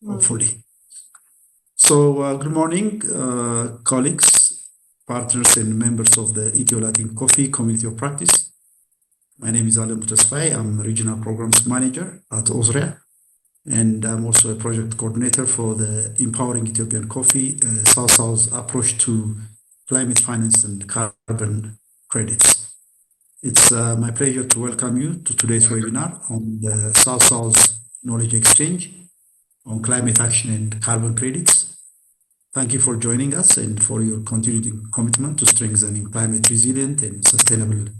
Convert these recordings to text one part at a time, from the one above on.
hopefully. So good morning, colleagues, partners, and members of the EthioLatinCoffee Community of Practice. My name is Alam Mutasfai. I'm Regional Programs Manager at Osrea, and I'm also a project coordinator for the Empowering Ethiopian Coffee South-South approach to climate finance and carbon credits. It's my pleasure to welcome you to today's webinar on the South-South Knowledge Exchange on climate action and carbon credits. Thank you for joining us and for your continued commitment to strengthening climate resilient and sustainable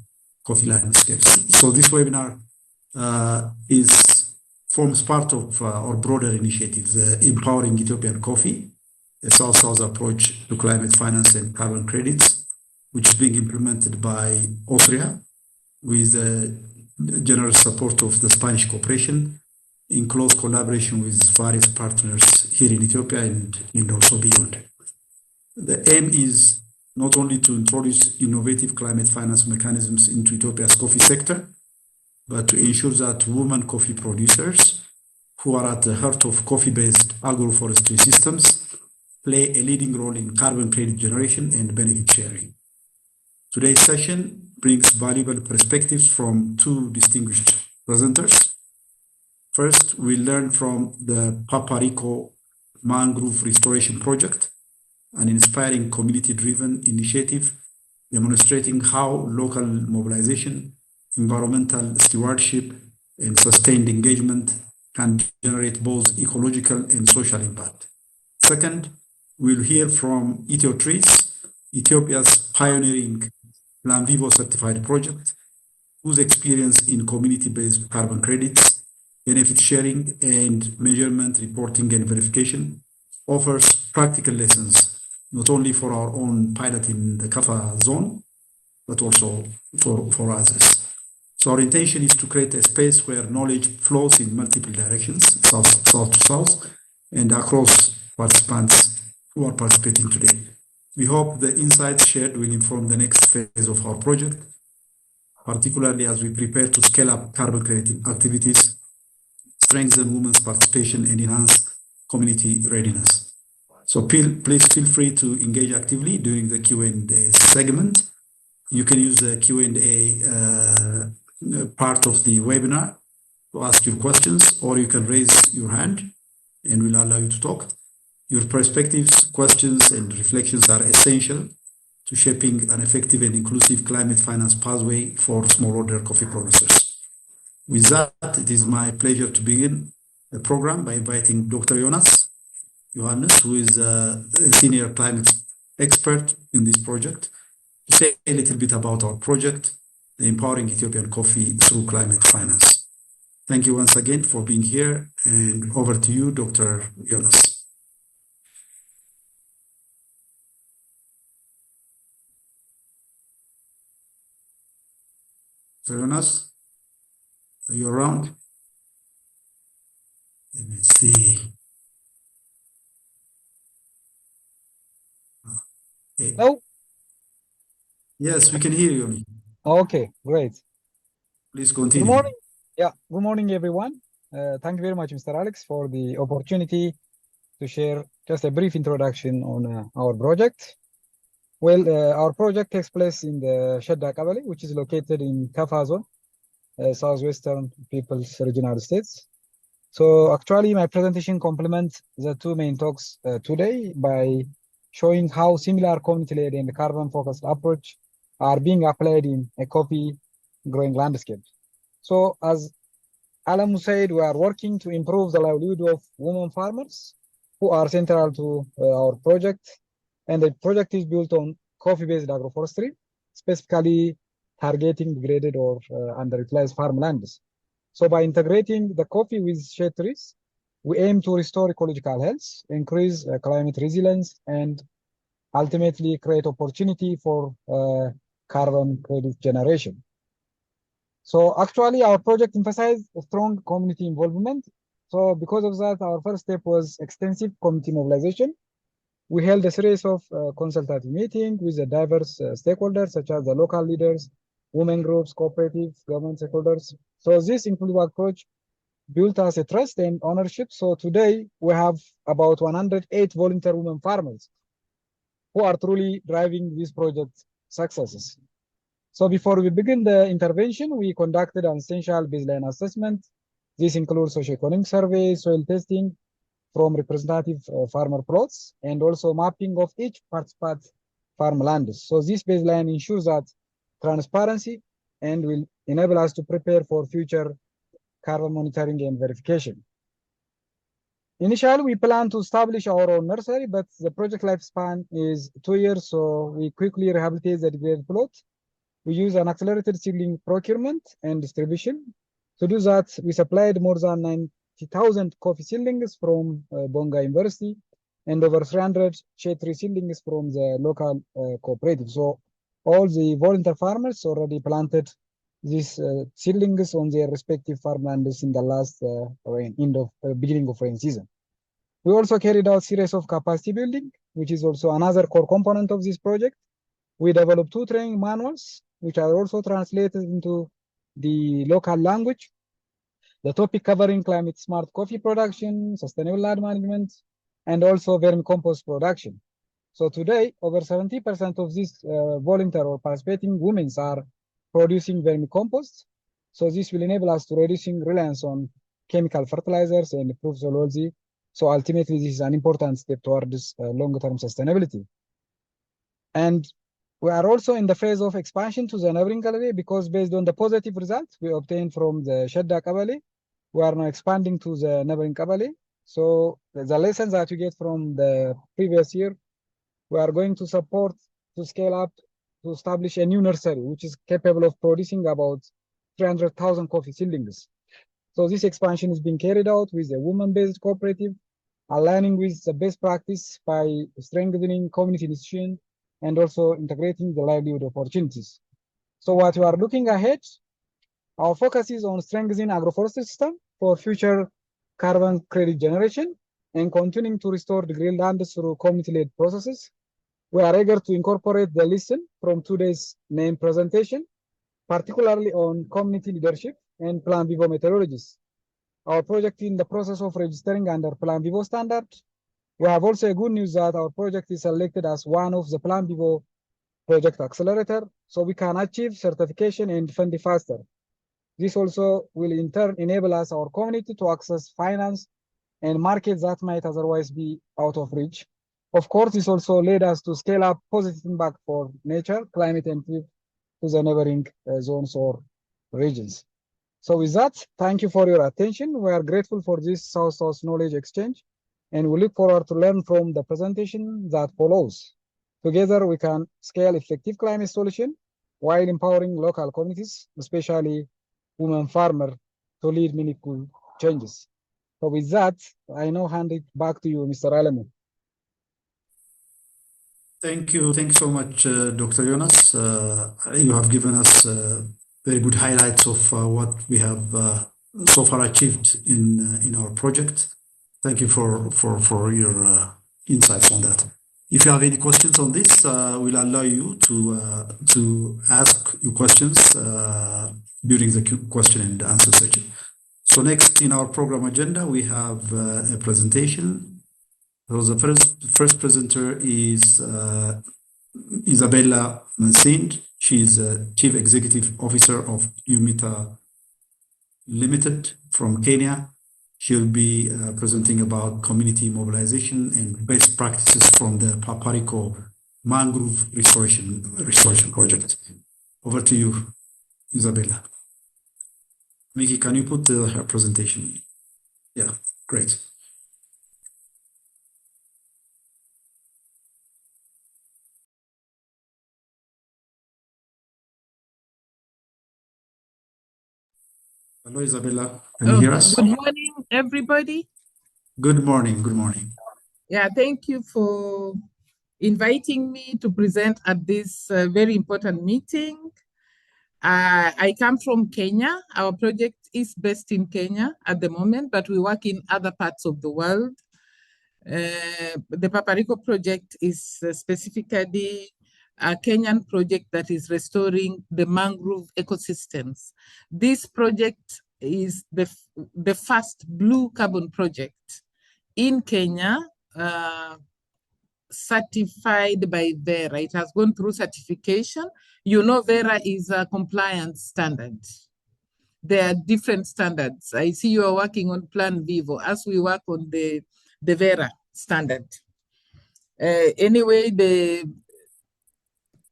coffee landscapes. So this webinar forms part of our broader initiative, the Empowering Ethiopian Coffee, a South-South approach to climate finance and carbon credits, which is being implemented by Austria with the generous support of the Spanish Cooperation in close collaboration with various partners here in Ethiopia and also beyond. The aim is not only to introduce innovative climate finance mechanisms into Ethiopia's coffee sector, but to ensure that women coffee producers, who are at the heart of coffee-based agroforestry systems, play a leading role in carbon credit generation and benefit sharing. Today's session brings valuable perspectives from two distinguished presenters. First, we'll learn from the Paparico Mangrove Restoration Project, an inspiring community-driven initiative demonstrating how local mobilization, environmental stewardship, and sustained engagement can generate both ecological and social impact. Second, we'll hear from EthioTrees, Ethiopia's pioneering Plan Vivo certified project, whose experience in community-based carbon credits, benefit sharing, and measurement, reporting, and verification offers practical lessons, not only for our own pilot in the Kaffa zone, but also for others. So our intention is to create a space where knowledge flows in multiple directions, south to south, and across participants who are participating today. We hope the insights shared will inform the next phase of our project, particularly as we prepare to scale up carbon crediting activities, strengthen women's participation, and enhance community readiness. So please feel free to engage actively during the Q&A segment. You can use the Q&A part of the webinar to ask your questions, or you can raise your hand and we'll allow you to talk. Your perspectives, questions, and reflections are essential to shaping an effective and inclusive climate finance pathway for smallholder coffee producers. With that, it is my pleasure to begin the program by inviting Dr. Johannes, who is a senior climate expert in this project, to say a little bit about our project, the Empowering Ethiopian Coffee through Climate Finance. Thank you once again for being here, and over to you, Dr. Johannes. Dr. Johannes, are you around? Let me see. Okay. No? Yes, we can hear you. Okay, great. Please continue. Good morning. Yeah, good morning, everyone. Thank you very much, Mr. Alex, for the opportunity to share just a brief introduction on our project. Well, our project takes place in the Shedda Kabale, which is located in Kaffa Zone, Southwestern People's Regional States. So actually, my presentation complements the two main talks today by showing how similar community-led and carbon-focused approach are being applied in a coffee growing landscape. So as Alam said, we are working to improve the livelihood of women farmers who are central to our project. And the project is built on coffee-based agroforestry, specifically targeting degraded or underutilized farmlands. So by integrating the coffee with shade trees, we aim to restore ecological health, increase climate resilience, and ultimately create opportunity for carbon credit generation. So actually, our project emphasized a strong community involvement. So because of that, our first step was extensive community mobilization. We held a series of consultative meetings with the diverse stakeholders, such as the local leaders, women groups, cooperatives, government stakeholders. So this inclusive approach built as a trust and ownership. So today we have about 108 volunteer women farmers who are truly driving this project successes. So before we begin the intervention, we conducted an essential baseline assessment. This includes socioeconomic survey, soil testing from representative farmer plots, and also mapping of each participant farmland. So this baseline ensures that transparency and will enable us to prepare for future carbon monitoring and verification. Initially, we plan to establish our own nursery, but the project lifespan is 2 years, so we quickly rehabilitate the degraded plot. We use an accelerated seedling procurement and distribution. To do that, we supplied more than 90,000 coffee seedlings from Bonga University and over 300 shade tree seedlings from the local cooperative. So all the volunteer farmers already planted these seedlings on their respective farmlands in the last beginning of rain season. We also carried out a series of capacity building, which is also another core component of this project. We developed 2 training manuals, which are also translated into the local language. The topic covering climate smart coffee production, sustainable land management, and also vermicompost production. So today, over 70% of these volunteer or participating women are producing vermicompost. So this will enable us to reducing reliance on chemical fertilizers and improve zoology. So ultimately, this is an important step towards long-term sustainability. And we are also in the phase of expansion to the neighboring Kabale because based on the positive results we obtained from the Shadda Kabale, we are now expanding to the neighboring Kabale. So the lessons that we get from the previous year, we are going to support to scale up to establish a new nursery, which is capable of producing about 300,000 coffee seedlings. So this expansion is being carried out with a woman-based cooperative, aligning with the best practice by strengthening community institutions and also integrating the livelihood opportunities. So what we are looking ahead, our focus is on strengthening agroforestry system for future carbon credit generation and continuing to restore the green land through community-led processes. We are eager to incorporate the lesson from today's main presentation, particularly on community leadership and Plan Vivo methodologies. Our project is in the process of registering under Plan Vivo standard. We have also a good news that our project is selected as one of the Plan Vivo project accelerator, so we can achieve certification and fund faster. This also will in turn enable us, our community, to access finance and markets that might otherwise be out of reach. Of course, this also led us to scale up positive impact for nature, climate, and to the neighboring zones or regions. So with that, thank you for your attention. We are grateful for this South-South knowledge exchange, and we look forward to learn from the presentation that follows. Together, we can scale effective climate solution while empowering local communities, especially women farmers, to lead meaningful changes. So with that, I now hand it back to you, Mr. Alamo. Thank you. Thanks so much, Dr. Jonas. You have given us very good highlights of what we have so far achieved in our project. Thank you for your insights on that. If you have any questions on this, we'll allow you to ask your questions during the question and answer session. So next in our program agenda, we have a presentation. So the first presenter is Isabella Mansend. She is Chief Executive Officer of UMITA Limited from Kenya. She'll be presenting about community mobilization and best practices from the Papariko Mangrove Restoration Project. Over to you, Isabella. Mickey, can you put her presentation? Yeah, great. Hello, Isabella. Can you hear us? Good morning, everybody. Good morning. Good morning. Yeah, thank you for inviting me to present at this very important meeting. I come from Kenya. Our project is based in Kenya at the moment, but we work in other parts of the world. The Papariko project is specifically a Kenyan project that is restoring the mangrove ecosystems. This project is the first blue carbon project in Kenya, certified by Vera. It has gone through certification. You know, Vera is a compliance standard. There are different standards. I see you are working on Plan Vivo as we work on the Vera standard. Anyway, the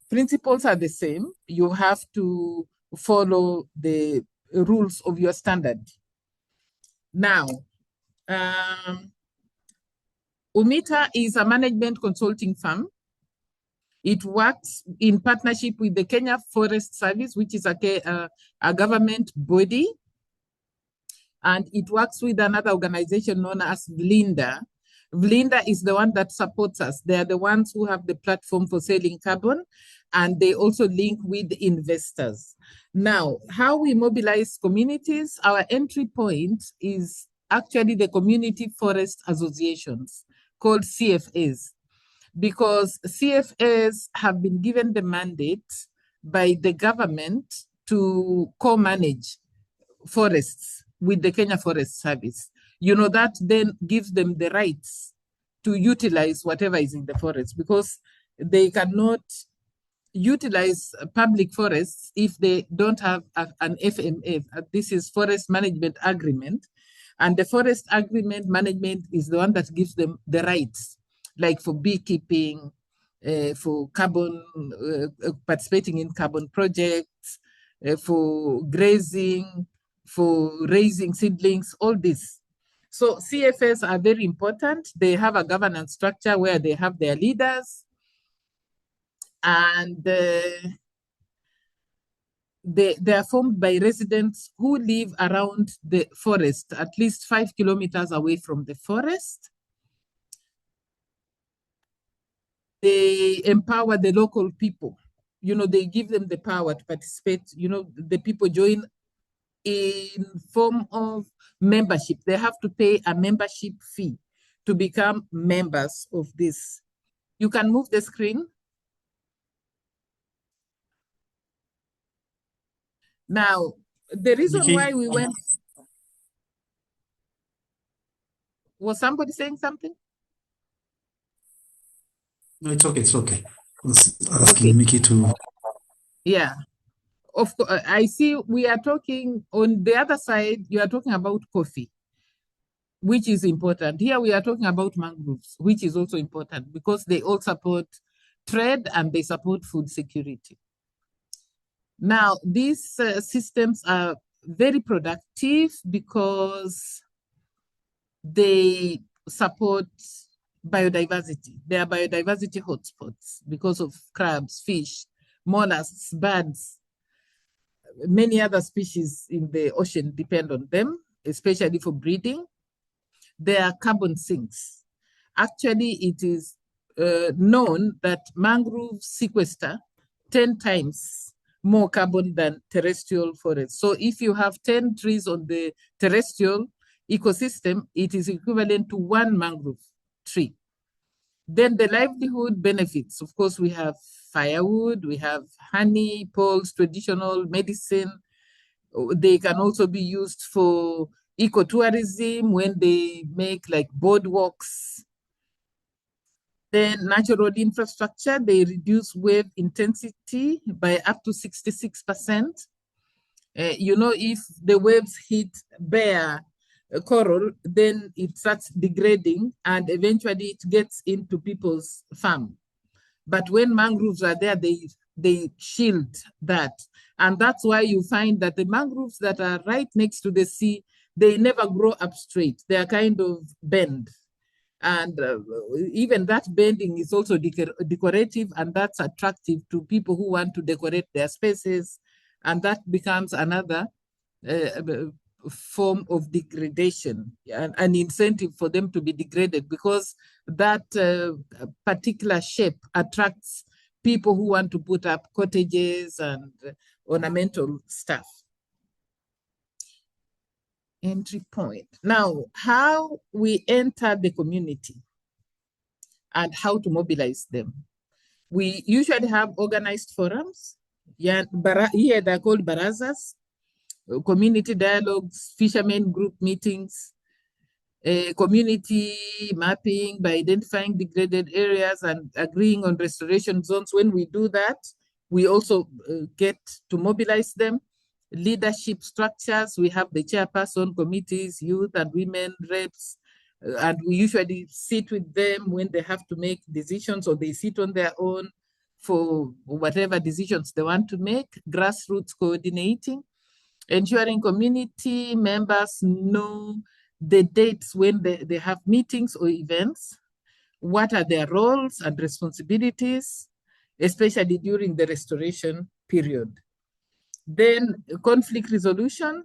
principles are the same. You have to follow the rules of your standard. Now, UMITA is a management consulting firm. It works in partnership with the Kenya Forest Service, which is a government body. And it works with another organization known as VLINDA. VLINDA is the one that supports us. They are the ones who have the platform for selling carbon, and they also link with investors. Now, how we mobilize communities, our entry point is actually the community forest associations called CFAs, because CFAs have been given the mandate by the government to co-manage forests with the Kenya Forest Service. You know, that then gives them the rights to utilize whatever is in the forest, because they cannot utilize public forests if they don't have an FMA. This is Forest Management Agreement. And the Forest Agreement Management is the one that gives them the rights, like for beekeeping, for carbon, participating in carbon projects, for grazing, for raising seedlings, all this. So CFS are very important. They have a governance structure where they have their leaders, and they are formed by residents who live around the forest, at least 5 kilometers away from the forest. They empower the local people. You know, they give them the power to participate. You know, the people join in form of membership. They have to pay a membership fee to become members of this. You can move the screen. Now, the reason why we went... Was somebody saying something? No, it's okay. It's okay. I was asking Mickey to... Yeah. Of course, I see we are talking on the other side, you are talking about coffee, which is important. Here we are talking about mangroves, which is also important because they all support trade and they support food security. Now, these systems are very productive because they support biodiversity. They are biodiversity hotspots because of crabs, fish, mollusks, birds. Many other species in the ocean depend on them, especially for breeding. They are carbon sinks. Actually, it is known that mangroves sequester 10 times more carbon than terrestrial forests. So if you have 10 trees on the terrestrial ecosystem, it is equivalent to 1 mangrove tree. Then the livelihood benefits, of course, we have firewood, we have honey, poles, traditional medicine. They can also be used for ecotourism when they make like boardwalks. Then natural infrastructure, they reduce wave intensity by up to 66%. You know, if the waves hit bare coral, then it starts degrading and eventually it gets into people's farm. But when mangroves are there, they shield that. And that's why you find that the mangroves that are right next to the sea, they never grow up straight. They are kind of bent. And even that bending is also decorative, and that's attractive to people who want to decorate their spaces. And that becomes another form of degradation, an incentive for them to be degraded, because that particular shape attracts people who want to put up cottages and ornamental stuff. Entry point. Now, how we enter the community and how to mobilize them. We usually have organized forums. Here they're called barazas. community dialogues, fishermen group meetings, community mapping by identifying degraded areas and agreeing on restoration zones. When we do that, we also get to mobilize them. Leadership structures, we have the chairperson, committees, youth and women reps, and we usually sit with them when they have to make decisions or they sit on their own for whatever decisions they want to make. Grassroots coordinating, ensuring community members know the dates when they have meetings or events, what are their roles and responsibilities, especially during the restoration period. Then conflict resolution,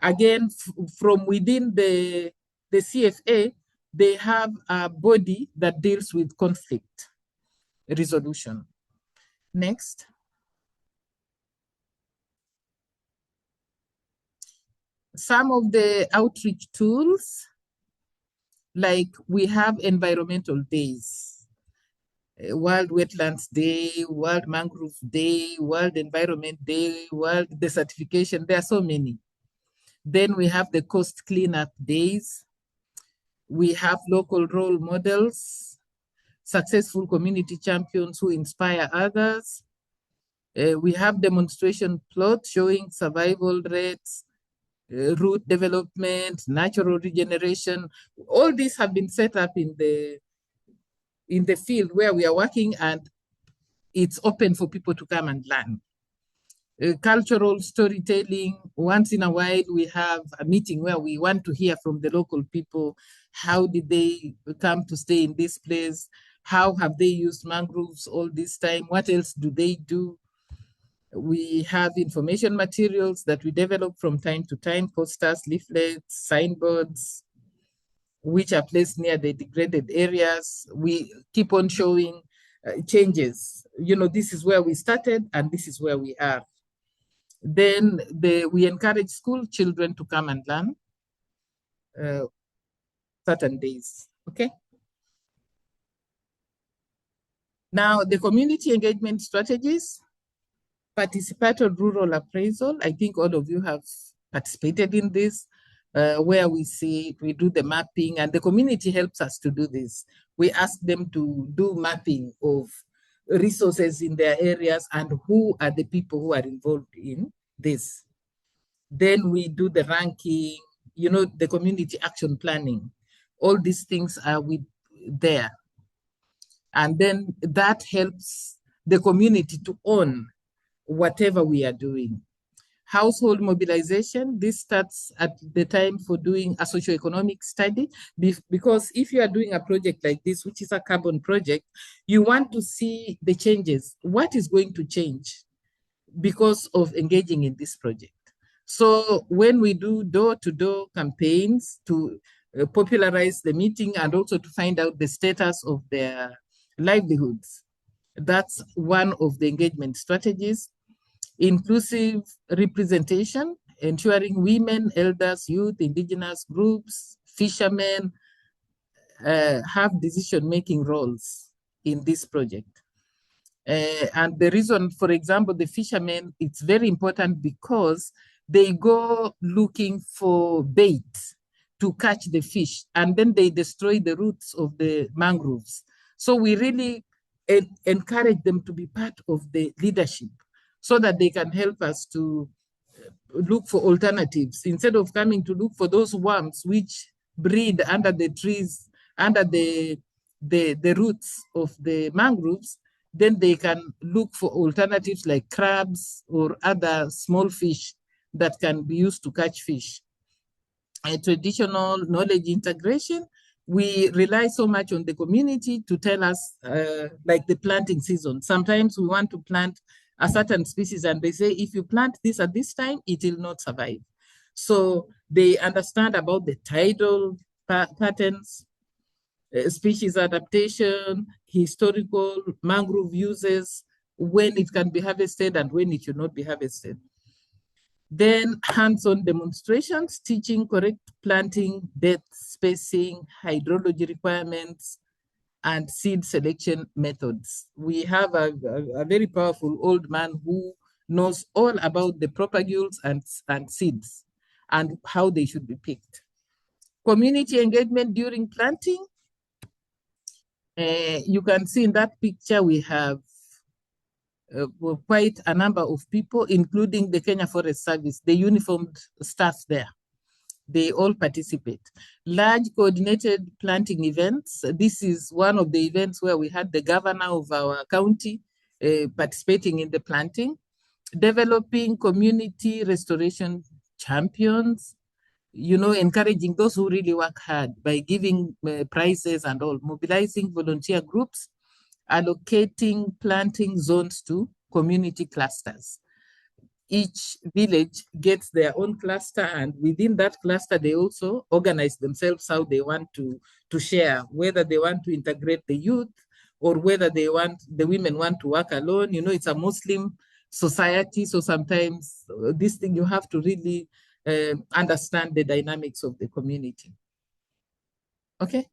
again, from within the CFA, they have a body that deals with conflict resolution. Next. Some of the outreach tools, like we have environmental days, World Wetlands Day, World Mangrove Day, World Environment Day, World Desertification. There are so many. Then we have the coast cleanup days. We have local role models, successful community champions who inspire others. We have demonstration plots showing survival rates, root development, natural regeneration. All these have been set up in the field where we are working, and it's open for people to come and learn. Cultural storytelling, once in a while we have a meeting where we want to hear from the local people. How did they come to stay in this place? How have they used mangroves all this time? What else do they do? We have information materials that we develop from time to time, posters, leaflets, signboards, which are placed near the degraded areas. We keep on showing changes. You know, this is where we started and this is where we are. Then we encourage school children to come and learn certain days, okay? Now, the community engagement strategies, participatory rural appraisal. I think all of you have participated in this, where we do the mapping, and the community helps us to do this. We ask them to do mapping of resources in their areas and who are the people who are involved in this. Then we do the ranking, you know, the community action planning. All these things are there. And then that helps the community to own whatever we are doing. Household mobilization, this starts at the time for doing a socioeconomic study, because if you are doing a project like this, which is a carbon project, you want to see the changes. What is going to change because of engaging in this project? So when we do door-to-door campaigns to popularize the meeting and also to find out the status of their livelihoods, that's one of the engagement strategies. Inclusive representation, ensuring women, elders, youth, indigenous groups, fishermen have decision-making roles in this project. And the reason, for example, the fishermen, it's very important because they go looking for bait to catch the fish, and then they destroy the roots of the mangroves. So we really encourage them to be part of the leadership so that they can help us to look for alternatives instead of coming to look for those worms which breed under the trees, under the roots of the mangroves. Then they can look for alternatives like crabs or other small fish that can be used to catch fish. Traditional knowledge integration, we rely so much on the community to tell us, like the planting season. Sometimes we want to plant a certain species and they say, if you plant this at this time, it will not survive. So they understand about the tidal patterns, species adaptation, historical mangrove uses, when it can be harvested and when it should not be harvested. Then hands-on demonstrations, teaching correct planting, depth spacing, hydrology requirements, and seed selection methods. We have a very powerful old man who knows all about the propagules and seeds and how they should be picked. Community engagement during planting. You can see in that picture we have quite a number of people, including the Kenya Forest Service, the uniformed staff there. They all participate. Large coordinated planting events. This is one of the events where we had the governor of our county participating in the planting. Developing community restoration champions, you know, encouraging those who really work hard by giving prizes and all, mobilizing volunteer groups, allocating planting zones to community clusters. Each village gets their own cluster, and within that cluster, they also organize themselves how they want to share, whether they want to integrate the youth or whether the women want to work alone. You know, it's a Muslim society, so sometimes this thing you have to really understand the dynamics of the community. Okay.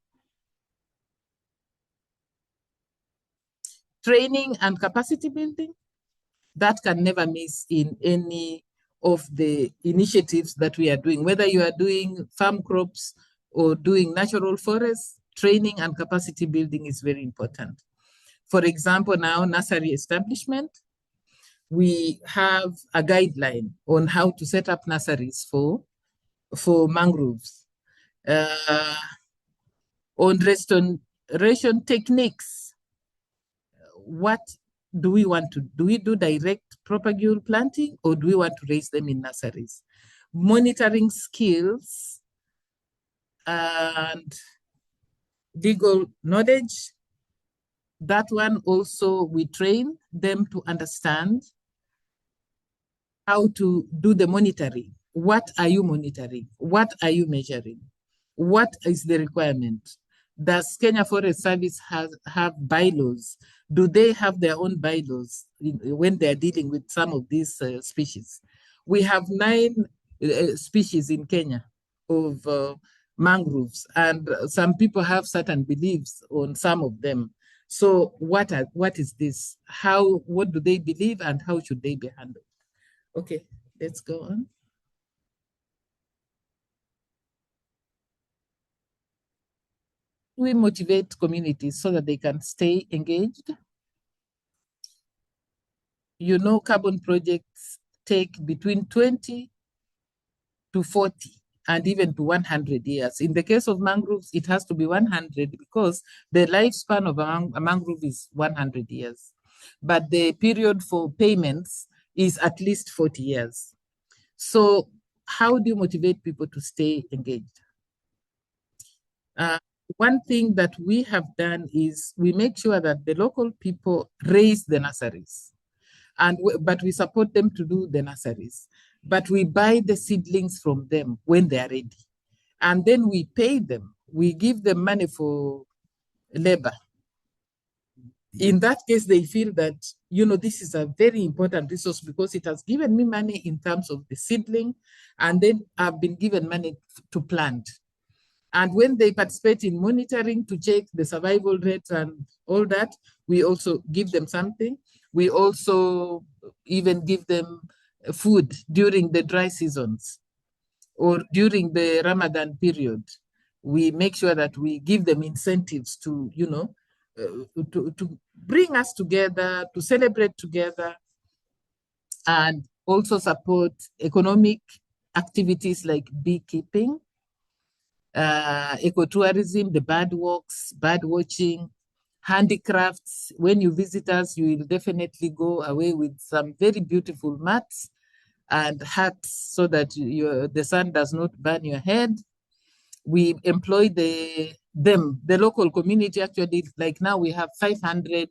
Training and capacity building, that can never miss in any of the initiatives that we are doing, whether you are doing farm crops or doing natural forests. Training and capacity building is very important. For example, now nursery establishment, we have a guideline on how to set up nurseries for mangroves. On restoration techniques, what do we want to do? We do direct propagule planting, or do we want to raise them in nurseries? Monitoring skills and legal knowledge. That one also, we train them to understand how to do the monitoring. What are you monitoring? What are you measuring? What is the requirement? Does Kenya Forest Service have bylaws? Do they have their own bylaws when they're dealing with some of these species? We have 9 species in Kenya of mangroves, and some people have certain beliefs on some of them. So what is this? What do they believe, and how should they be handled? Okay, let's go on. We motivate communities so that they can stay engaged. You know, carbon projects take between 20 to 40 and even to 100 years. In the case of mangroves, it has to be 100 because the lifespan of a mangrove is 100 years. But the period for payments is at least 40 years. So how do you motivate people to stay engaged? One thing that we have done is we make sure that the local people raise the nurseries, but we support them to do the nurseries. But we buy the seedlings from them when they are ready. And then we pay them. We give them money for labor. In that case, they feel that, you know, this is a very important resource because it has given me money in terms of the seedling, and then I've been given money to plant. And when they participate in monitoring to check the survival rates and all that, we also give them something. We also even give them food during the dry seasons or during the Ramadan period. We make sure that we give them incentives to, you know, to bring us together, to celebrate together, and also support economic activities like beekeeping, ecotourism, the bird walks, bird watching, handicrafts. When you visit us, you will definitely go away with some very beautiful mats and hats so that the sun does not burn your head. We employ the local community. Actually, like now we have 500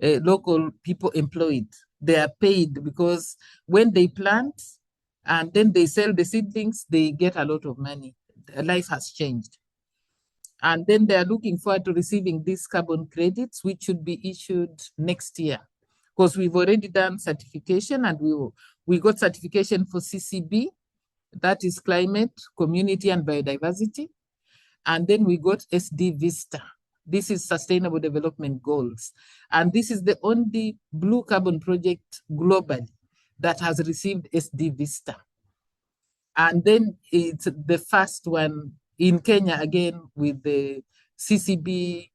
local people employed. They are paid because when they plant and then they sell the seedlings, they get a lot of money. Life has changed. And then they are looking forward to receiving these carbon credits, which should be issued next year. Because we've already done certification, and we got certification for CCB, that is climate, community, and biodiversity. And then we got SD Vista. This is Sustainable Development Goals. And this is the only blue carbon project globally that has received SD Vista. And then it's the first one in Kenya again with the CCB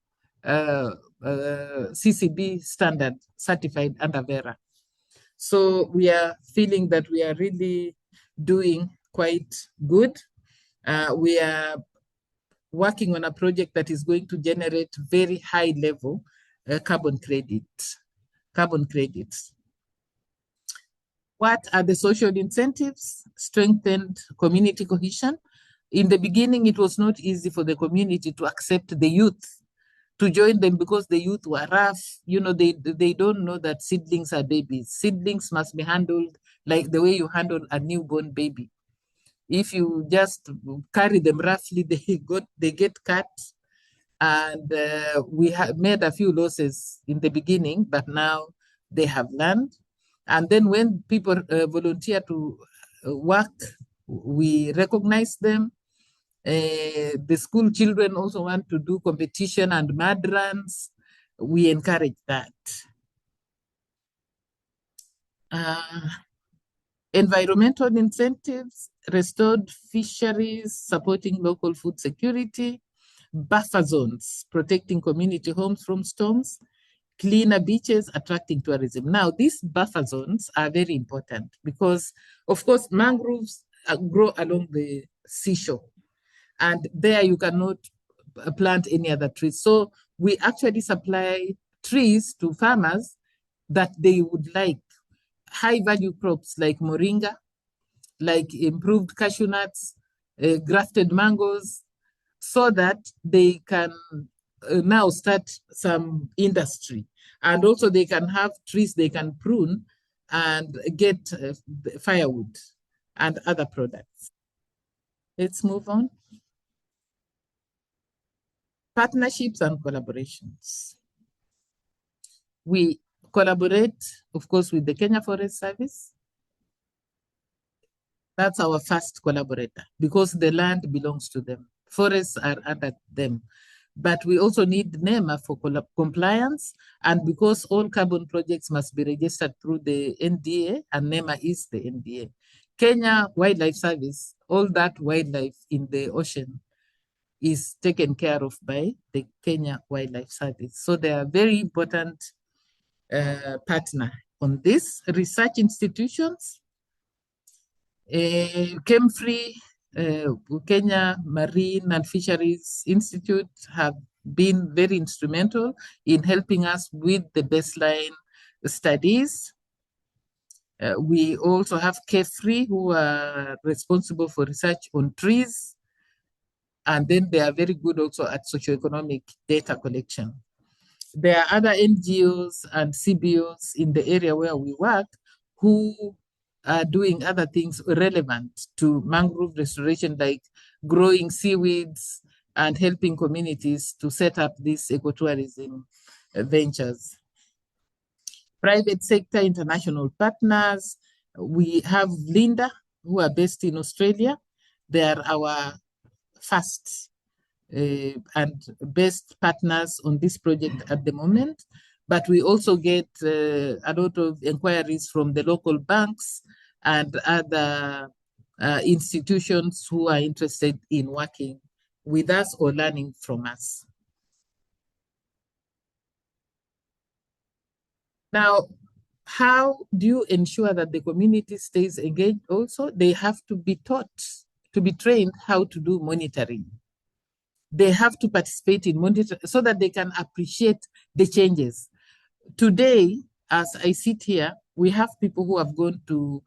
standard certified under Vera. So we are feeling that we are really doing quite good. We are working on a project that is going to generate very high level carbon credits. What are the social incentives? Strengthened community cohesion. In the beginning, it was not easy for the community to accept the youth to join them because the youth were rough. You know, they don't know that seedlings are babies. Seedlings must be handled like the way you handle a newborn baby. If you just carry them roughly, they get cut. And we have made a few losses in the beginning, but now they have learned. And then when people volunteer to work, we recognize them. The school children also want to do competition and mud runs. We encourage that. Environmental incentives, restored fisheries, supporting local food security, buffer zones, protecting community homes from storms, cleaner beaches, attracting tourism. Now, these buffer zones are very important because, of course, mangroves grow along the seashore. And there you cannot plant any other trees. So we actually supply trees to farmers that they would like, high value crops like moringa, like improved cashew nuts, grafted mangoes, so that they can now start some industry. And also they can have trees they can prune and get firewood and other products. Let's move on. Partnerships and collaborations. We collaborate, of course, with the Kenya Forest Service. That's our first collaborator because the land belongs to them. Forests are under them. But we also need NEMA for compliance, and because all carbon projects must be registered through the NDA, and NEMA is the NDA. Kenya Wildlife Service, all that wildlife in the ocean is taken care of by the Kenya Wildlife Service. So they are very important partner on this. Research institutions, ChemFree, Kenya Marine and Fisheries Institute have been very instrumental in helping us with the baseline studies. We also have CareFree, who are responsible for research on trees. And then they are very good also at socioeconomic data collection. There are other NGOs and CBOs in the area where we work who are doing other things relevant to mangrove restoration, like growing seaweeds and helping communities to set up these ecotourism ventures. Private sector international partners. We have Linda, who are based in Australia. They are our first and best partners on this project at the moment. But we also get a lot of inquiries from the local banks and other institutions who are interested in working with us or learning from us. Now, how do you ensure that the community stays engaged also? They have to be taught, to be trained how to do monitoring. They have to participate in monitoring so that they can appreciate the changes. Today, as I sit here, we have people who have gone to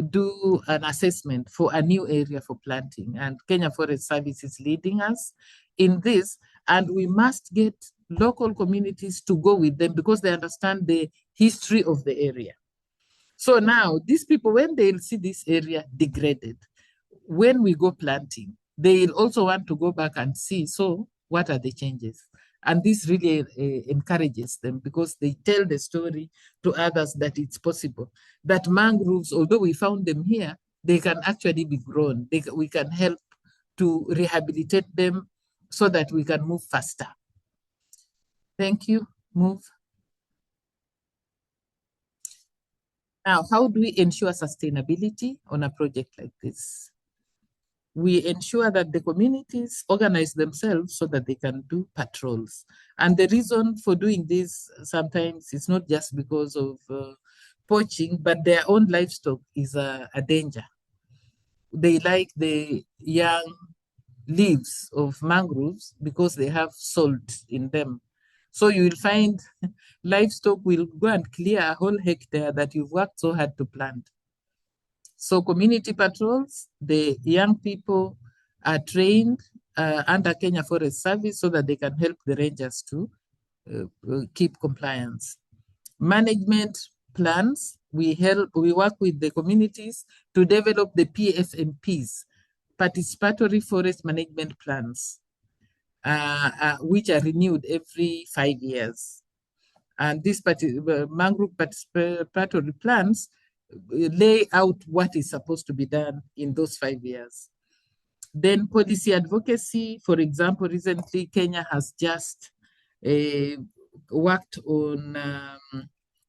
do an assessment for a new area for planting, and Kenya Forest Service is leading us in this, and we must get local communities to go with them because they understand the history of the area. So now these people, when they'll see this area degraded, when we go planting, they'll also want to go back and see, so what are the changes? And this really encourages them because they tell the story to others that it's possible. That mangroves, although we found them here, they can actually be grown. We can help to rehabilitate them so that we can move faster. Thank you. Move. Now, how do we ensure sustainability on a project like this? We ensure that the communities organize themselves so that they can do patrols. And the reason for doing this sometimes is not just because of poaching, but their own livestock is a danger. They like the young leaves of mangroves because they have salt in them. So you will find livestock will go and clear a whole hectare that you've worked so hard to plant. So community patrols, the young people are trained under Kenya Forest Service so that they can help the rangers to keep compliance. Management plans, we work with the communities to develop the PFMPs, participatory forest management plans, which are renewed every 5 years. And these mangrove participatory plans lay out what is supposed to be done in those 5 years. Then policy advocacy, for example, recently Kenya has just worked on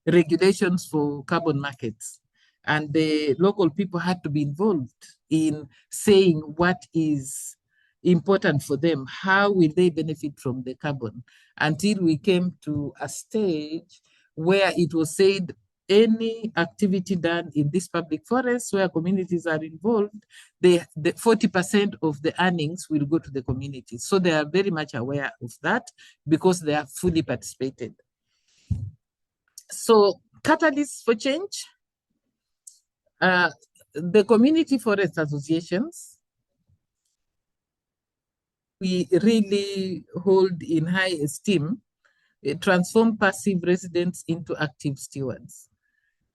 regulations for carbon markets. And the local people had to be involved in saying what is important for them. How will they benefit from the carbon? Until we came to a stage where it was said any activity done in this public forest where communities are involved, the 40% of the earnings will go to the communities. So they are very much aware of that because they are fully participated. So catalysts for change, the community forest associations, we really hold in high esteem, transform passive residents into active stewards.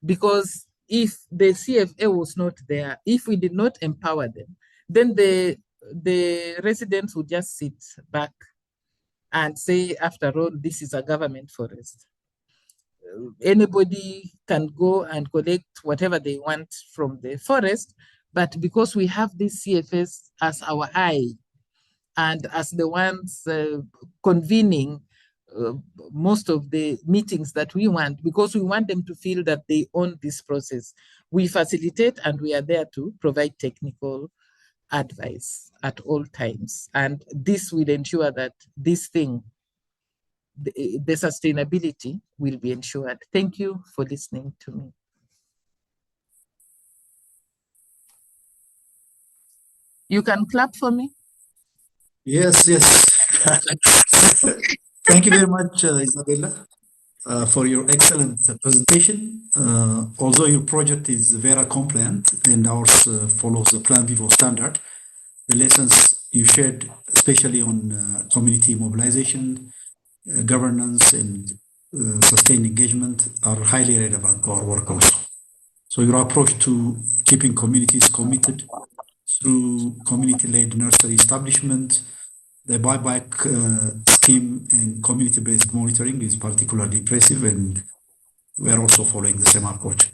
Because if the CFA was not there, if we did not empower them, then the residents would just sit back and say, after all, this is a government forest. Anybody can go and collect whatever they want from the forest, but because we have these CFS as our eye and as the ones convening most of the meetings that we want, because we want them to feel that they own this process. We facilitate and we are there to provide technical advice at all times. And this will ensure that this thing, the sustainability will be ensured. Thank you for listening to me. You can clap for me. Yes, yes. Thank you very much, Isabella, for your excellent presentation. Although your project is very compliant and ours follows the Plan Vivo standard, the lessons you shared, especially on community mobilization, governance, and sustained engagement, are highly relevant to our work also. So your approach to keeping communities committed through community-led nursery establishment, the buyback scheme, and community-based monitoring is particularly impressive, and we are also following the same approach.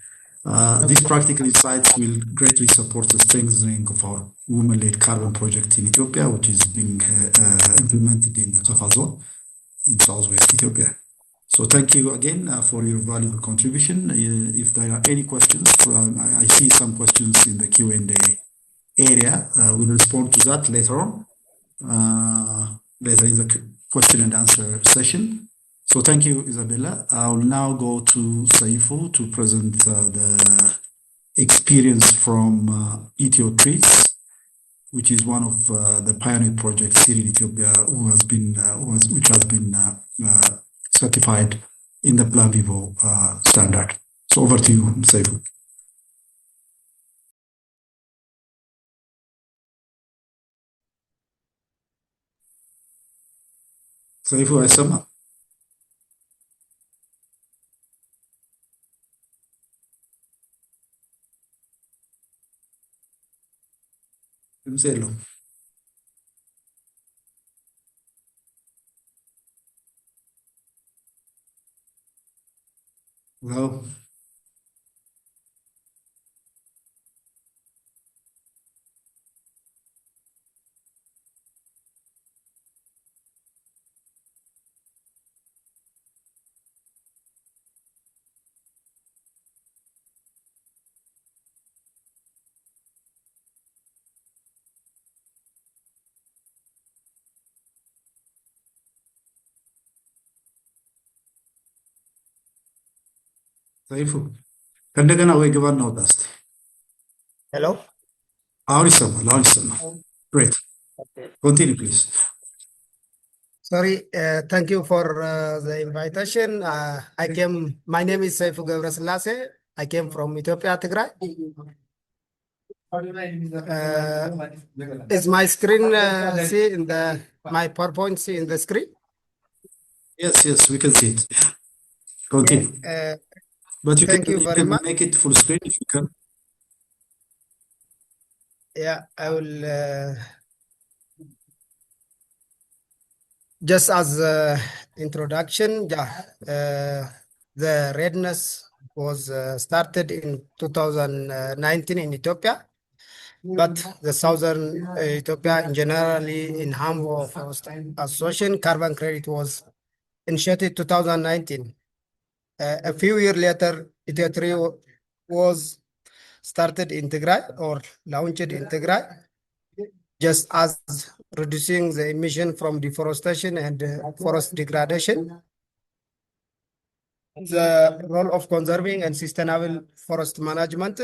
These practical insights will greatly support the strengthening of our women-led carbon project in Ethiopia, which is being implemented in the Kaffa zone in southwest Ethiopia. So thank you again for your valuable contribution. If there are any questions, I see some questions in the Q&A area. We'll respond to that later on, later in the question and answer session. So thank you, Isabella. I'll now go to Saifu to present the experience from EthioTrees, which is one of the pioneer projects here in Ethiopia, which has been certified in the Plan Vivo standard. So over to you, Saifu. Saifu, Asama. Mselo. Well, ሰይፉ ከእንደገና ወይ ግባ እናውጣ እስኪ። ሄሎ አሁን ይሰማል፣ አሁን ይሰማል። ግሬት ኮንቲኒ ፕሊዝ። sorry thank you for the invitation my name is Saifu Gebrselassie. I came from Ethiopia, Tigray. Is my screen see in the my PowerPoint see in the screen? Yes, we can see it. Continue. But thank you very much. Make it full screen if you can. Yeah, I will. Just as introduction, the redness was started in 2019 in Ethiopia, but the southern Ethiopia in generally in Hambo Association carbon credit was initiated 2019. A few years later, Ethiopia was started in Tigray or launched in Tigray, just as reducing the emission from deforestation and forest degradation. The role of conserving and sustainable forest management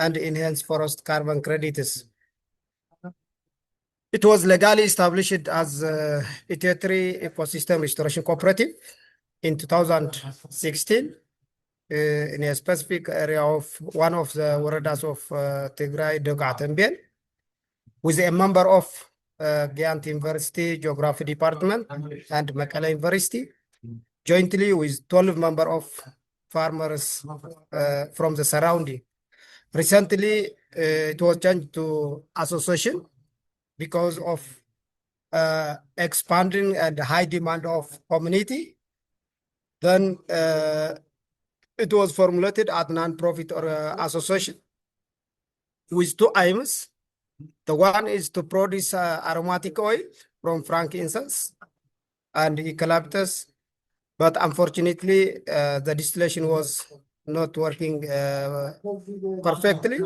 and enhanced forest carbon credits. It was legally established as Ethiopian Ecosystem Restoration Cooperative in 2016 in a specific area of one of the waradas of Tigray, Dogatemben, with a member of Giant University Geography Department and Mekelle University, jointly with 12 members of farmers from the surrounding. Recently, it was changed to association because of expanding and high demand of community. Then it was formulated as non-profit or association with two aims. The one is to produce aromatic oil from frankincense and eucalyptus, but unfortunately, the distillation was not working perfectly.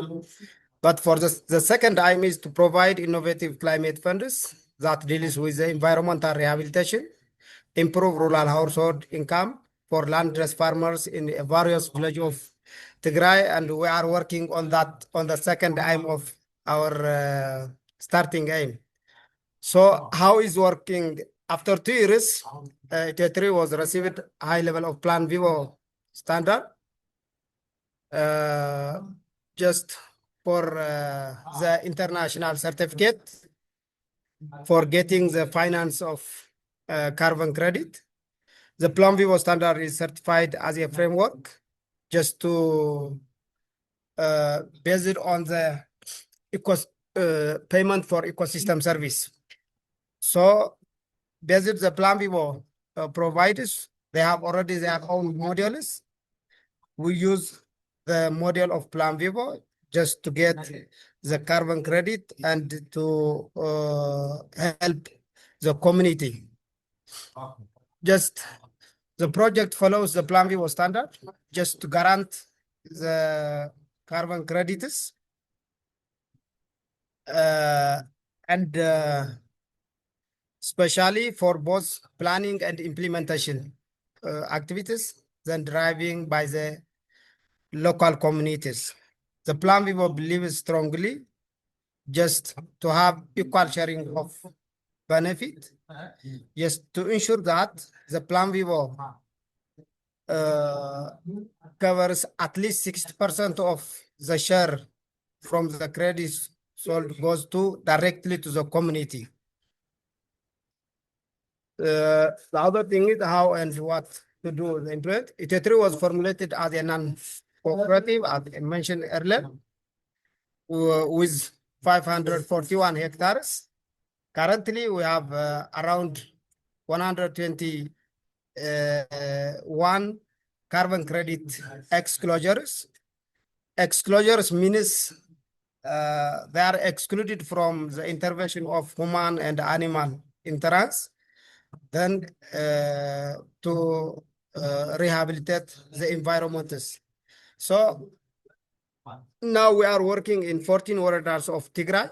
But for the second aim is to provide innovative climate funds that deals with the environmental rehabilitation, improve rural household income for landless farmers in various villages of Tigray, and we are working on that on the second aim of our starting aim. So how is working? After 2 years, Ethiopia was received high level of Plan Vivo standard. Just for the international certificate for getting the finance of carbon credit. The Plan Vivo standard is certified as a framework just to base it on the payment for ecosystem service. So based the Plan Vivo providers, they have already their own modules. We use the model of Plan Vivo just to get the carbon credit and to help the community. Just the project follows the Plan Vivo standard just to guarantee the carbon credits and especially for both planning and implementation activities, then driving by the local communities. The Plan Vivo believes strongly just to have equal sharing of benefit, just to ensure that the Plan Vivo covers at least 60% of the share from the credits sold goes directly to the community. The other thing is how and what to do the implement. Ethiopia was formulated as a non-cooperative, as I mentioned earlier, with 541 hectares. Currently, we have around 121 carbon credit exclosures. Exclosures means they are excluded from the intervention of human and animal interactions. Then to rehabilitate the environment. So now we are working in 14 waradas of Tigray.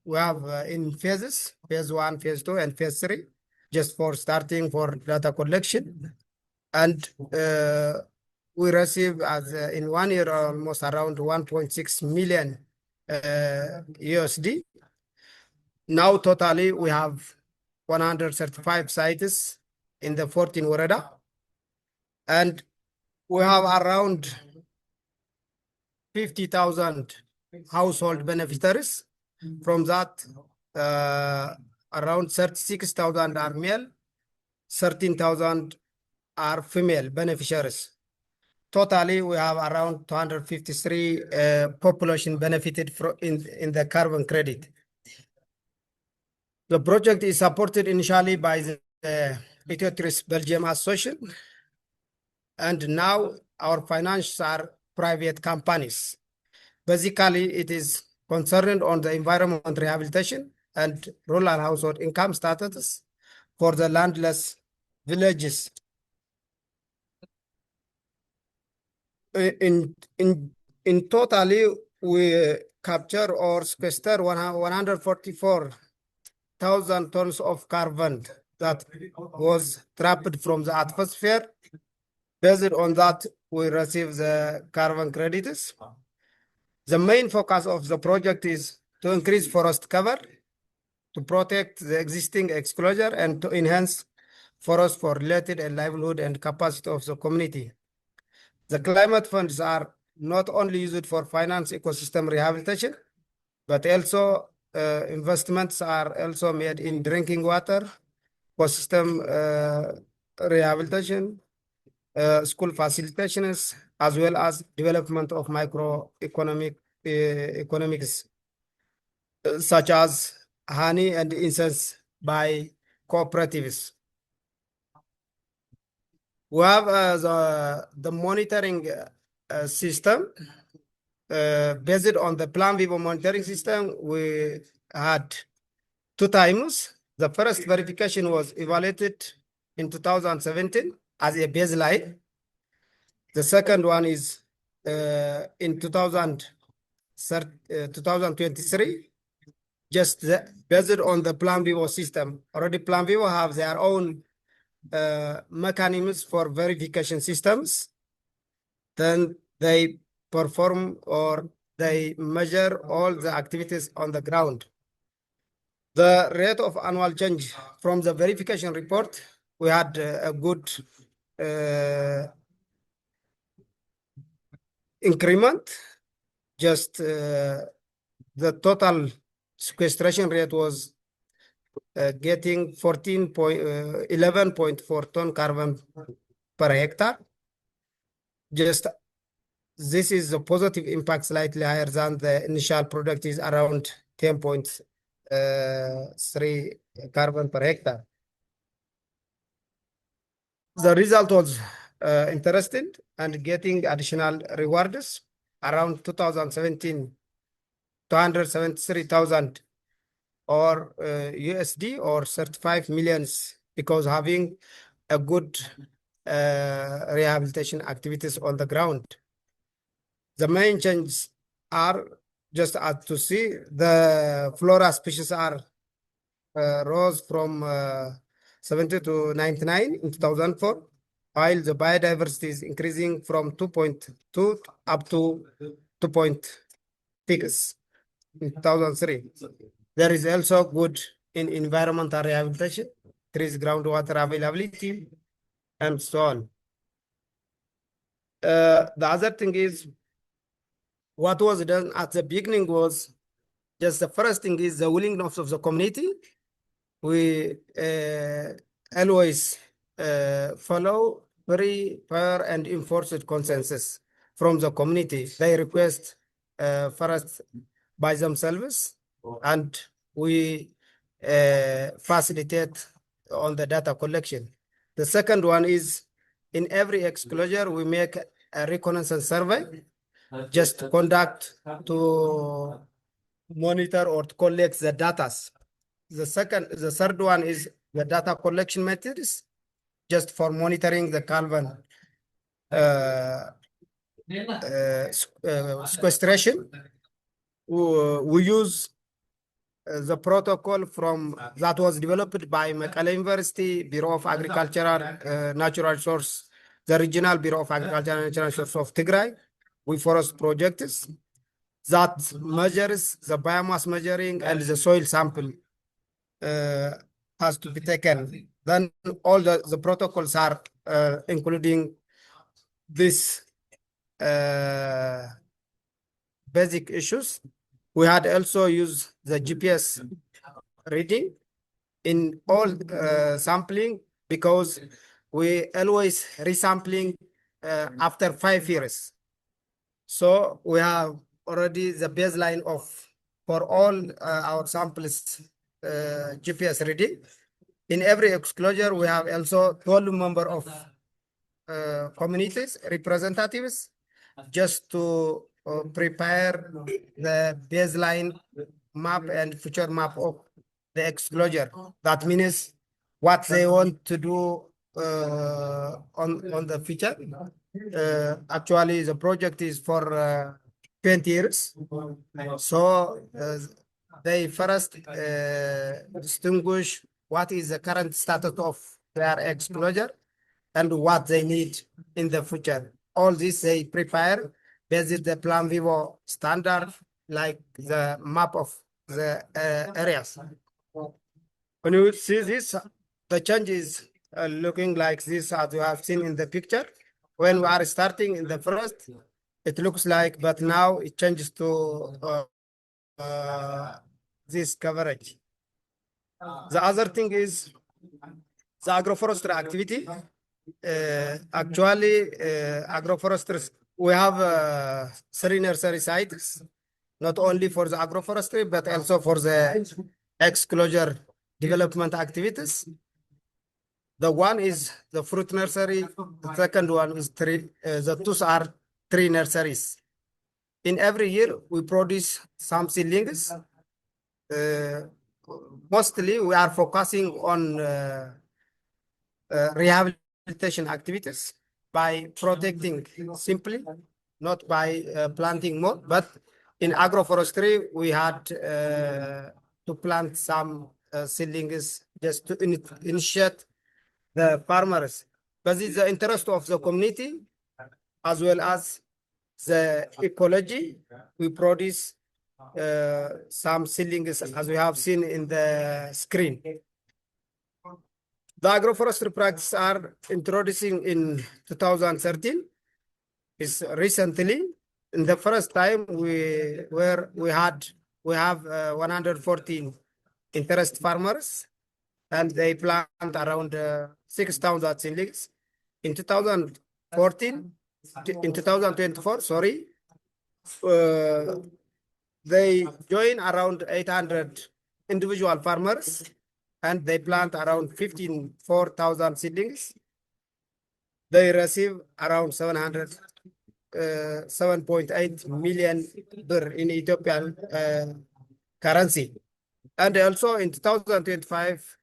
We have in phases, phase 1, phase 2, and phase 3, just for starting for data collection. And we receive as in 1 year almost around 1.6 million USD. Now totally we have 135 sites in the 14 Warada, and we have around 50,000 household beneficiaries. From that, around 36,000 are male, 13,000 are female beneficiaries. Totally, we have around 253 population benefited in the carbon credit. The project is supported initially by the Ethiopian Belgium Association, and now our financials are private companies. Basically, it is concerned on the environment rehabilitation and rural household income status for the landless villages. In totally, we capture or sequester 144,000 tons of carbon that was trapped from the atmosphere. Based on that, we receive the carbon credits. The main focus of the project is to increase forest cover, to protect the existing exclosure, and to enhance forest for related and livelihood and capacity of the community. The climate funds are not only used for finance ecosystem rehabilitation, but also investments are also made in drinking water, ecosystem rehabilitation, school facilitations, as well as development of economics, such as honey and incense by cooperatives. We have the monitoring system. Based on the Plan Vivo monitoring system, we had 2 times. The first verification was evaluated in 2017 as a baseline. The second one is in 2023, just based on the Plan Vivo system. Already Plan Vivo have their own mechanisms for verification systems. Then they perform or they measure all the activities on the ground. The rate of annual change from the verification report, we had a good increment. Just the total sequestration rate was getting 11.4 ton carbon per hectare. Just this is a positive impact, slightly higher than the initial product is around 10.3 carbon per hectare. The result was interesting and getting additional rewards around 2017, 273,000 or USD or 35 millions, because having a good rehabilitation activities on the ground. The main changes are just as to see the flora species are rose from 70 to 99 in 2004, while the biodiversity is increasing from 2.2 up to 2.6 in 2003. There is also good in environmental rehabilitation, increased groundwater availability, and so on. The other thing is, what was done at the beginning was just the first thing is the willingness of the community. We always follow very fair and enforced consensus from the community. They request first by themselves, and we facilitate on the data collection. The second one is in every exclosure, we make a reconnaissance survey, just to conduct to monitor or to collect the data. The third one is the data collection methods, just for monitoring the carbon sequestration. We use the protocol from that was developed by Mekelle University, Bureau of Agricultural Natural Resource the Regional Bureau of Agriculture and Natural Resources of Tigray, with forest projects that measures the biomass measuring and the soil sample has to be taken. Then all the protocols are including this basic issues. We had also used the GPS reading in all sampling because we always resampling after 5 years. So we have already the baseline of for all our samples GPS reading. In every exclosure, we have also 12 member of communities representatives just to prepare the baseline map and future map of the exclosure. That means what they want to do on the future. Actually, the project is for 20 years. So they first distinguish what is the current status of their exclosure and what they need in the future. All this they prepare based on the Plan Vivo standard, like the map of the areas. When you see this, the change is looking like this as you have seen in the picture. When we are starting in the first, it looks like, but now it changes to this coverage. The other thing is the agroforestry activity. Actually, agroforestry, we have 3 nursery sites, not only for the agroforestry, but also for the exclosure development activities. The one is the fruit nursery. The second one is the two are 3 nurseries. In every year, we produce some seedlings. Mostly, we are focusing on rehabilitation activities by protecting simply, not by planting more. But in agroforestry, we had to plant some seedlings just to initiate the farmers. But it's the interest of the community as well as the ecology. We produce some seedlings as we have seen in the screen. The agroforestry practices are introducing in 2013. Is recently, in the first time we have 114 interest farmers, and they plant around 6,000 seedlings. In 2014, in 2024, sorry, they join around 800 individual farmers, and they plant around 4,000 seedlings. They receive around 7.8 million birr in Ethiopian currency. And also in 2025,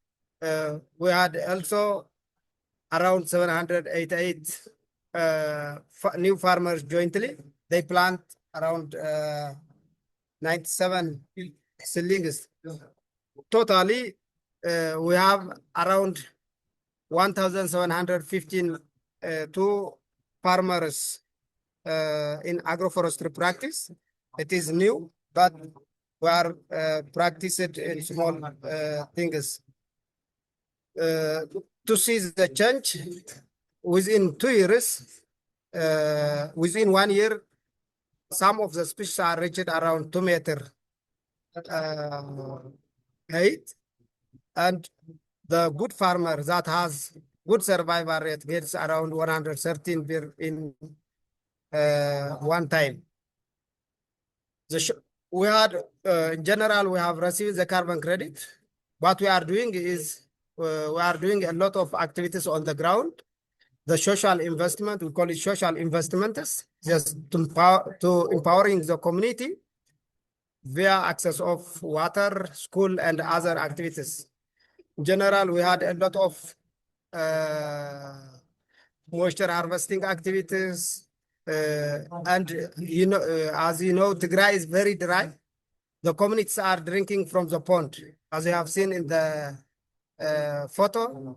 we had also around 788 new farmers jointly. They plant around 97 seedlings. Totally, we have around 1,715 two farmers in agroforestry practice. It is new, but we are practicing in small things. To see the change within 2 years, within 1 year, some of the species are reached around 2 meter height, and the good farmer that has good survival rate gets around 113 birr in one time. We had, in general, we have received the carbon credit. What we are doing is we are doing a lot of activities on the ground. The social investment, we call it social investments, just to empowering the community via access of water, school, and other activities. In general, we had a lot of moisture harvesting activities, and as you know, Tigray is very dry. The communities are drinking from the pond, as you have seen in the photo.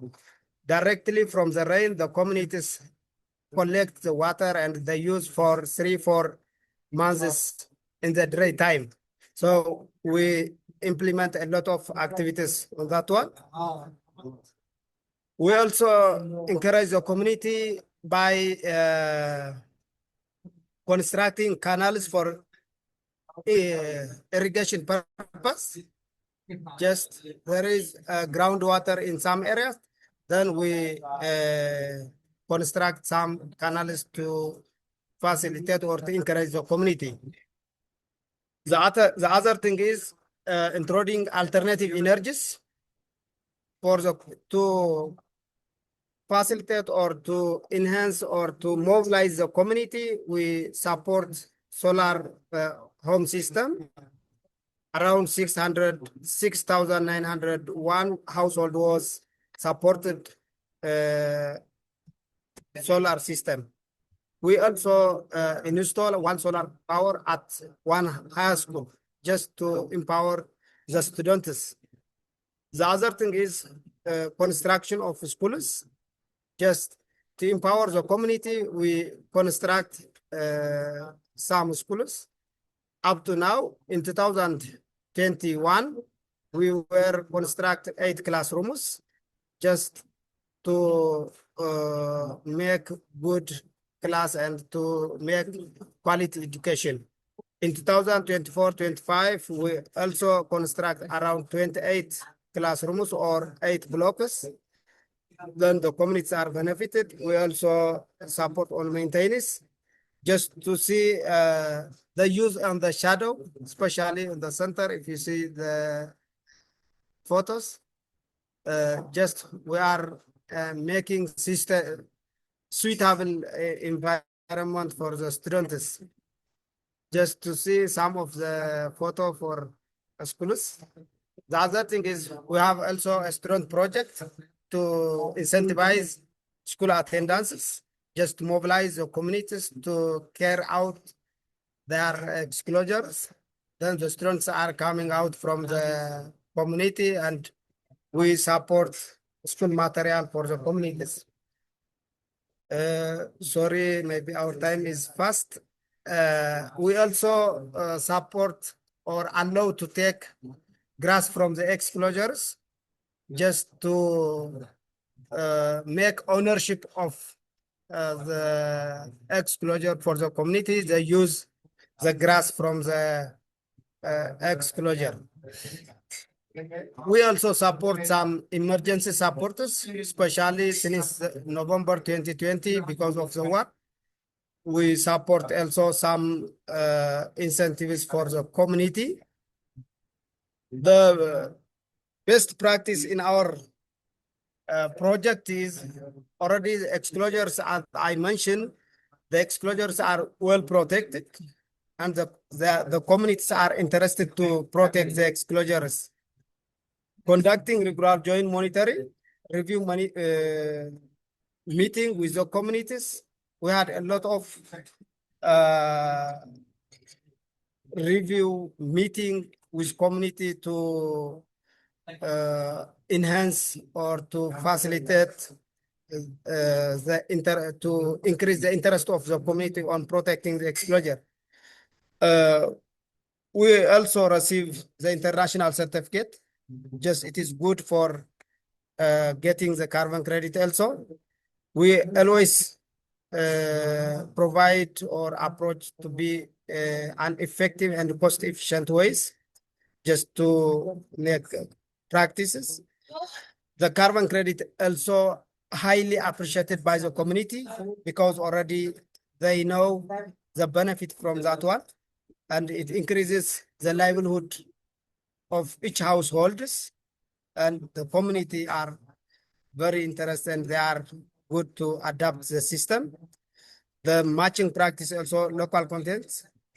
Directly from the rain, the communities collect the water and they use for 3-4 months in the dry time. So we implement a lot of activities on that one. We also encourage the community by constructing canals for irrigation purpose. Just there is groundwater in some areas, then we construct some canals to facilitate or to encourage the community. The other thing is introducing alternative energies for the to facilitate or to enhance or to mobilize the community. We support solar home system. Around 6,901 household was supported solar system. We also install one solar power at one high school just to empower the students. The other thing is construction of schools. Just to empower the community, we construct some schools. Up to now, in 2021, we were construct 8 classrooms just to make good class and to make quality education. In 2024-25, we also construct around 28 classrooms or 8 blocks. Then the communities are benefited. We also support on maintenance just to see the use on the shadow, especially in the center. If you see the photos, just we are making system suitable environment for the students. Just to see some of the photo for schools. The other thing is we have also a student project to incentivize school attendances, just to mobilize the communities to carry out their exclosures. Then the students are coming out from the community and we support school material for the communities. Sorry, maybe our time is fast. We also support or allow to take grass from the exclosures just to make ownership of the exclosure for the community. They use the grass from the exclosure. We also support some emergency supporters, especially since November 2020 because of the war. We support also some incentives for the community. The best practice in our project is already the exclosures, as I mentioned, the exclosures are well protected and the communities are interested to protect the exclosures. Conducting regular joint monitoring, review meeting with the communities. We had a lot of review meeting with community to enhance or to facilitate to increase the interest of the community on protecting the exclosure. We also receive the international certificate. Just it is good for getting the carbon credit also. We always provide or approach to be an effective and cost-efficient ways just to make practices. The carbon credit also highly appreciated by the community because already they know the benefit from that one, and it increases the livelihood of each households, and the community are very interested and they are good to adapt the system. The matching practice also local content,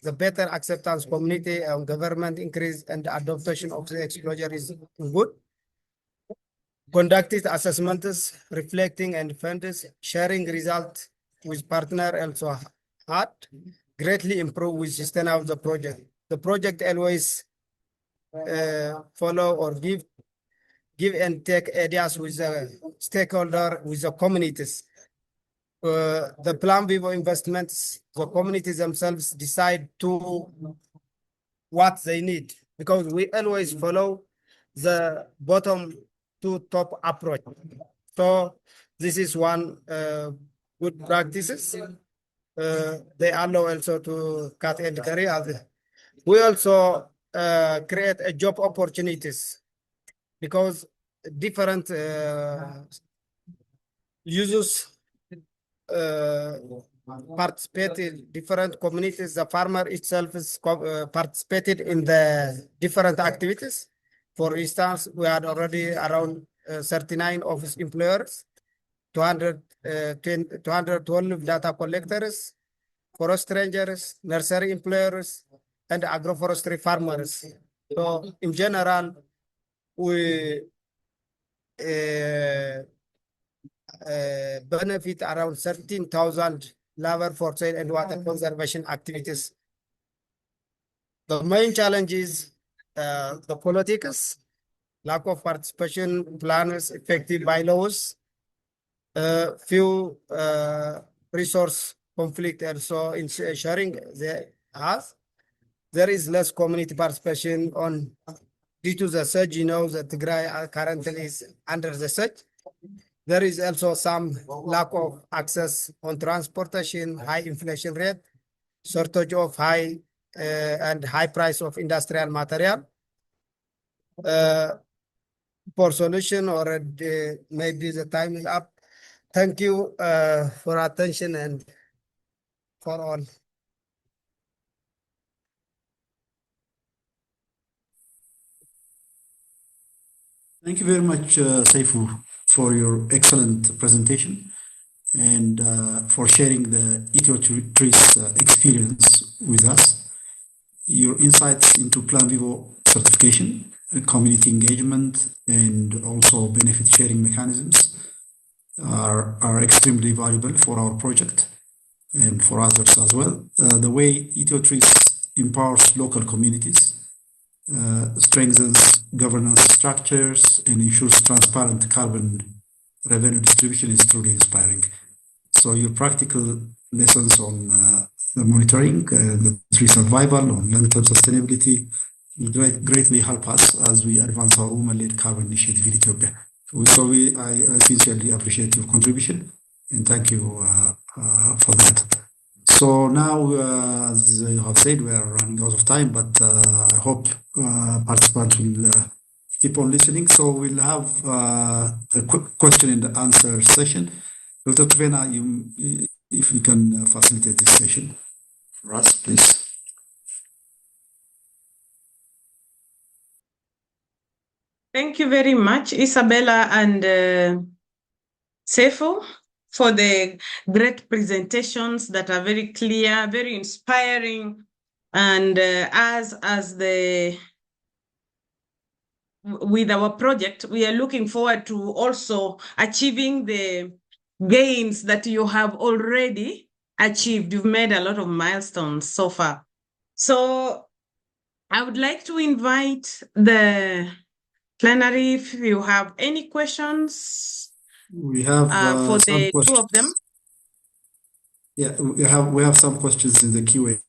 the better acceptance community and government increase and adoption of the exclosure is good. Conducted assessments reflecting and funds sharing results with partner also had greatly improved with sustain of the project. The project always follow or give and take ideas with the stakeholder, with the communities. the Plan Vivo investments, the communities themselves decide to what they need, because we always follow the bottom to top approach. So this is one good practices. They allow also to cut and carry. We also create a job opportunities, because different users participated, different communities, the farmer itself is participated in the different activities. For instance, we had already around 39 office employers, 212 data collectors, forest rangers, nursery employers, and agroforestry farmers. So in general, we benefit around 13,000 labor force and water conservation activities. The main challenge is the politics, lack of participation plans, effective bylaws, few resource conflict also in sharing there is less community participation on due to the surge. You know that Tigray currently is under the surge. There is also some lack of access on transportation, high inflation rate, shortage of high and high price of industrial material. For solution, or maybe the time is up. Thank you for attention and for all. Thank you very much, Saifu, for your excellent presentation and for sharing the EthioTree's experience with us. Your insights into Plan Vivo certification, community engagement, and also benefit sharing mechanisms are extremely valuable for our project and for others as well. The way EthioTrees empowers local communities, strengthens governance structures, and ensures transparent carbon revenue distribution is truly inspiring. So your practical lessons on the monitoring, the tree survival, on long-term sustainability will greatly help us as we advance our women-led carbon initiative in Ethiopia. I sincerely appreciate your contribution and thank you for that. So now, as you have said, we are running out of time, but I hope participants will keep on listening. So we'll have a quick question and answer session. Dr. Trevena, if you can facilitate this session for us, please. Thank you very much, Isabella and Sefo, for the great presentations that are very clear, very inspiring, and with our project, we are looking forward to also achieving the gains that you have already achieved. You've made a lot of milestones so far. So I would like to invite the plenary if you have any questions. We have for some the questions. two of them. Yeah, we have some questions in the Q&A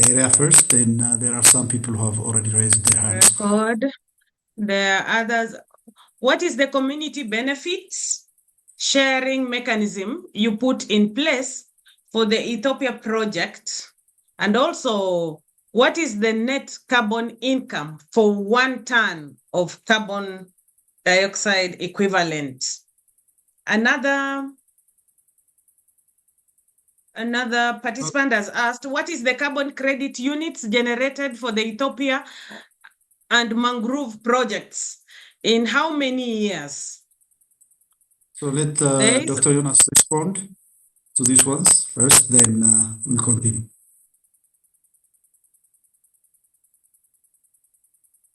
area first, and there are some people who have already raised their hands. Record. There are others. What is the community benefits sharing mechanism you put in place for the Ethiopia project? And also, what is the net carbon income for 1 ton of carbon dioxide equivalent? Another participant has asked, what is the carbon credit units generated for the Ethiopia and mangrove projects in how many years? So let Dr. Jonas respond to these ones first, then we'll continue.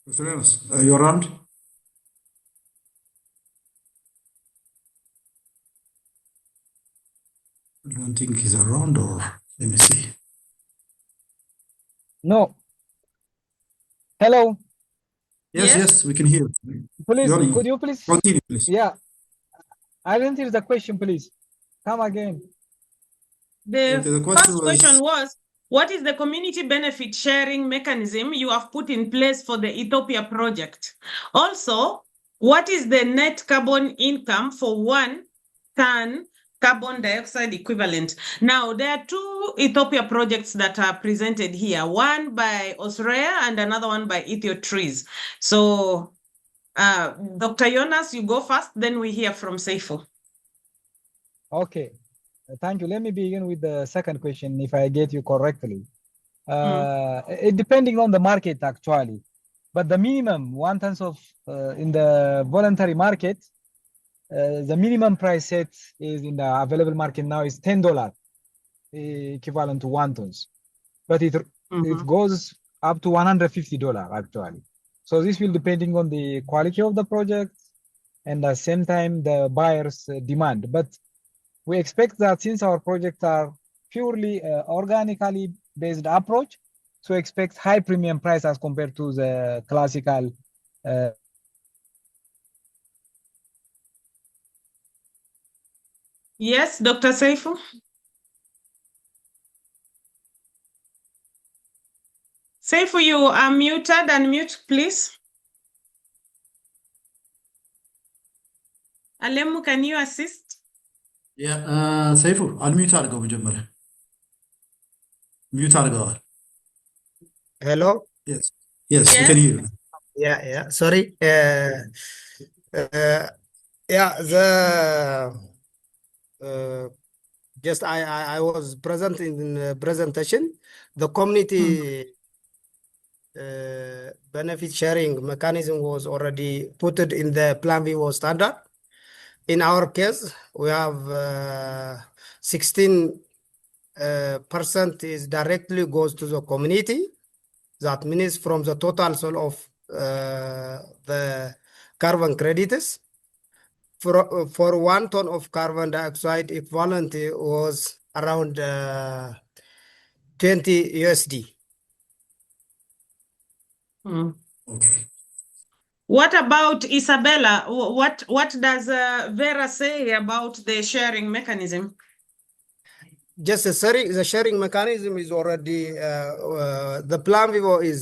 Dr. Jonas, are you around? I don't think he's around, or let me see. No. Hello. Yes, we can hear. Please, could you please? Continue, please. Yeah. I didn't hear the question, please. Come again. The Okay, the first question question was, what is the community benefit sharing mechanism you have put in place for the Ethiopia project? Also, what is the net carbon income for 1 ton carbon dioxide equivalent? Now, there are two Ethiopia projects that are presented here, one by Osrea and another one by EthioTrees. So, Dr. Jonas, you go first, then we hear from Seifo. Okay, thank you. Let me begin with the second question, if I get you correctly. It depending on the market actually, but the minimum 1 tons of in the voluntary market, the minimum price set is in the available market now is $10, equivalent to 1 tons, but it goes up to $150 actually. So this will depending on the quality of the project and at the same time the buyer's demand. But we expect that since our projects are purely organically based approach, so expect high premium price as compared to the classical. Yes, Dr. Seifo. Seifo, you are muted. Unmute, please. Alemu, can you assist? Yeah, Saifu, unmute አድርገው መጀመሪያ mute አድርገዋል. Hello? Yes, yes, we can hear you. Yeah. Sorry. Yeah, just I was present in the presentation. The community benefit sharing mechanism was already put it in the Plan VO standard. In our case, we have 16% is directly goes to the community. That means from the total sale of the carbon credits, for 1 ton of carbon dioxide equivalent was around 20 USD. Okay. What about Isabella? What does Vera say about the sharing mechanism? Just the sharing mechanism is already the Plan VO is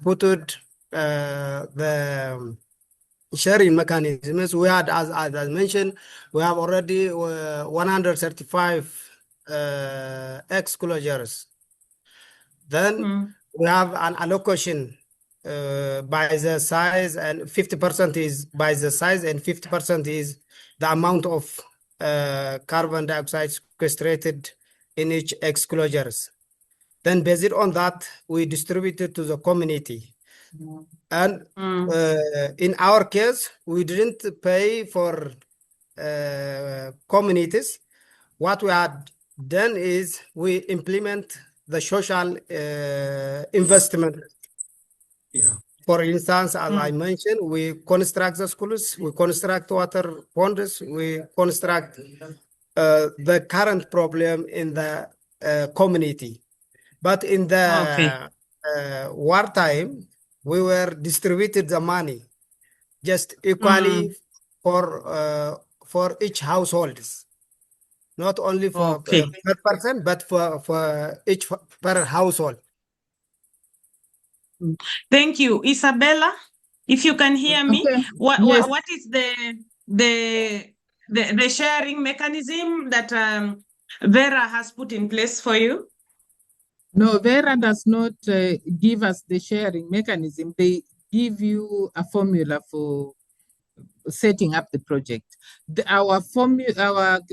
put it the sharing mechanisms. We had, as I mentioned, we have already 135 exclosures. Then we have an allocation by the size, and 50% is by the size, and 50% is the amount of carbon dioxide sequestrated in each exclosures. Then based on that, we distribute it to the community. And in our case, we didn't pay for communities. What we had done is we implement the social investment. Yeah. For instance, as I mentioned, we construct the schools, we construct water ponds, we construct the current problem in the community. But in the wartime, we were distributed the money just equally for each households, not only for per person, but for each per household. Thank you, Isabella. If you can hear me, what is the sharing mechanism that Vera has put in place for you? No, Vera does not give us the sharing mechanism. They give you a formula for setting up the project. Our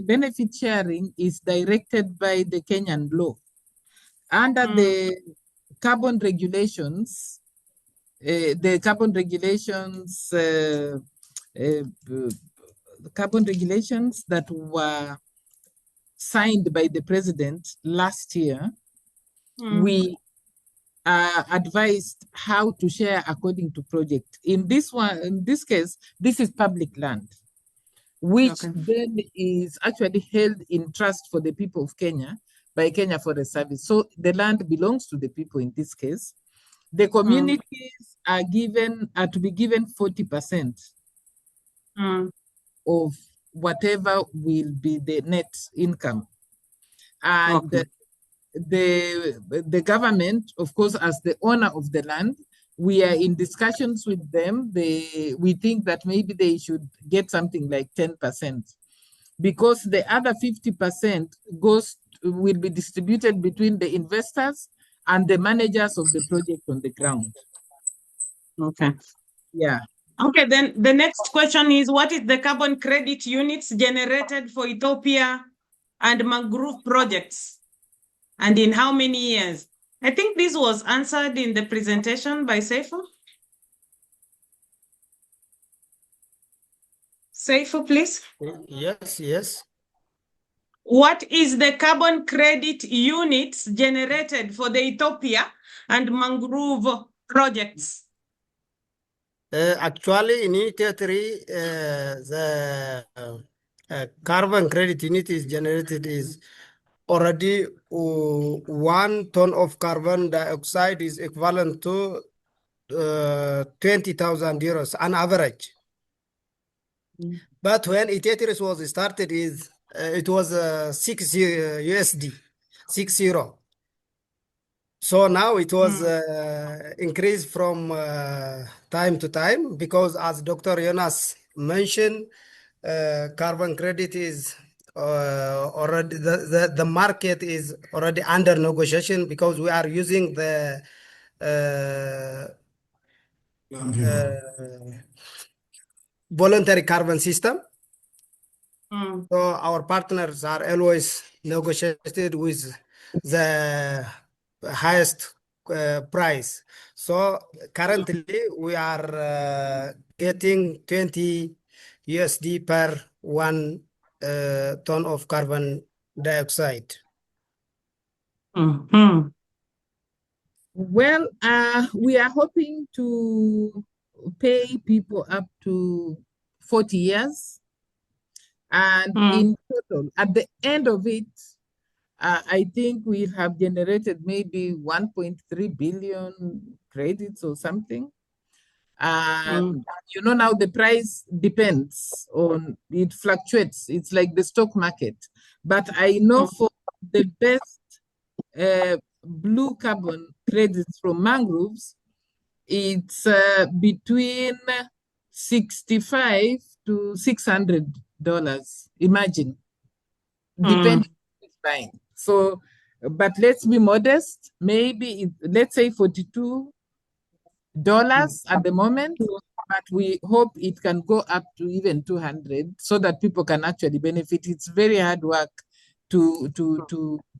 benefit sharing is directed by the Kenyan law. Under the carbon regulations, that were signed by the president last year, we are advised how to share according to project. In this case, this is public land, which then is actually held in trust for the people of Kenya by Kenya Forest Service. So the land belongs to the people in this case. The communities are to be given 40% of whatever will be the net income. And Okay. the government, of course, as the owner of the land, we are in discussions with them. We think that maybe they should get something like 10%, because the other 50% will be distributed between the investors and the managers of the project on the ground. Okay. Yeah. Okay, then the next question is, what is the carbon credit units generated for Ethiopia and mangrove projects? And in how many years? I think this was answered in the presentation by Seifu. Seifu, please. Yes. What is the carbon credit units generated for the Ethiopia and mangrove projects? Actually, in Ethiopia, the carbon credit unit is generated is already 1 ton of carbon dioxide is equivalent to 20,000 euros on average. But when Ethiopia was started, it was 6 USD, 60. So now it was increased from time to time, because as Dr. Jonas mentioned, carbon credit is already the market is already under negotiation, because we are using the voluntary carbon system. So our partners are always negotiated with the highest price. So currently we are getting 20 USD per 1 ton of carbon dioxide. Well, we are hoping to pay people up to 40 years. And in total, at the end of it, I think we have generated maybe 1.3 billion credits or something. You know, now the price depends on, it fluctuates. It's like the stock market. But I know for the best blue carbon credits from mangroves, it's between $65 to $600. Imagine, depending on who's buying. So, but let's be modest. Maybe let's say $42 at the moment, but we hope it can go up to even 200, so that people can actually benefit. It's very hard work to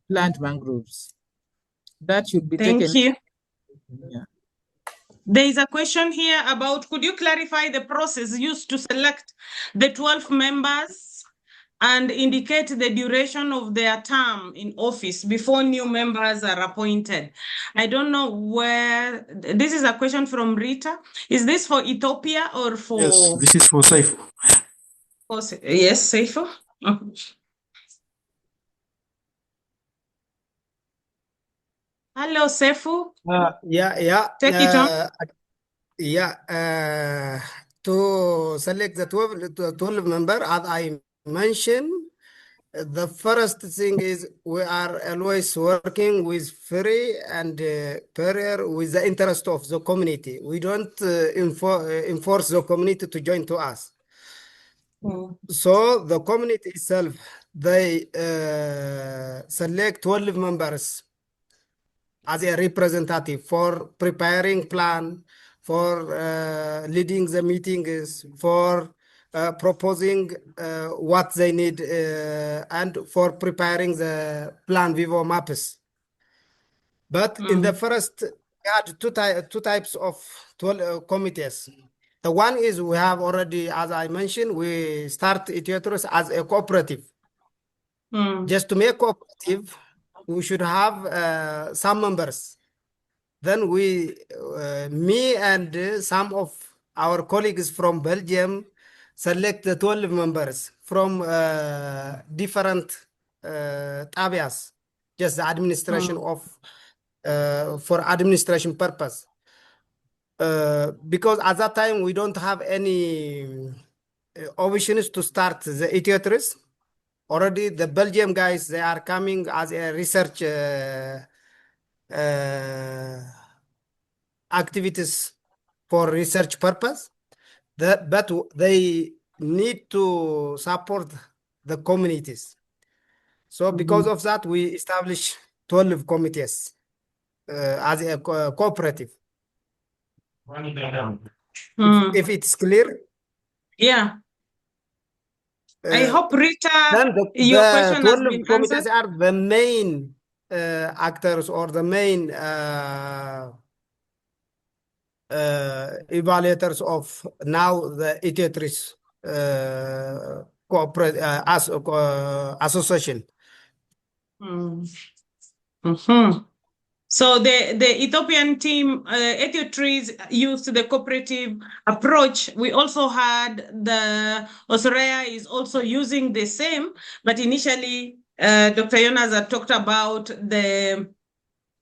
plant mangroves. That should be taken. Thank you. Yeah. There is a question here about, could you clarify the process used to select the 12 members and indicate the duration of their term in office before new members are appointed? I don't know where, this is a question from Rita. Is this for Ethiopia or for? Yes, this is for Saifu. Yes, Seifu. Hello, Seifu. Yeah. Take it on. To select the 12 member, as I mentioned, the first thing is we are always working with free and fair with the interest of the community. We don't enforce the community to join to us. So the community itself, they select 12 members as a representative for preparing plan, for leading the meetings, for proposing what they need, and for preparing the plan vivo maps. But in the first, we had two types of 12 committees. The one is we have already, as I mentioned, we start Ethiotrus as a cooperative. Just to make cooperative, we should have some members. Then me and some of our colleagues from Belgium select the 12 members from different tabias, just the administration of, for administration purpose. Because at that time we don't have any options to start the EthioTrees. Already the Belgium guys, they are coming as a research activities for research purpose. But they need to support the communities. So because of that, we established 12 committees as a cooperative. If it's clear. Yeah. I hope, Rita, Then your the question has 12 been committees answered. are the main actors or the main evaluators of now the EthioTrees association. So the Ethiopian team, EthioTrees, used the cooperative approach. We also had the Osorea is also using the same, but initially Dr. Jonas had talked about the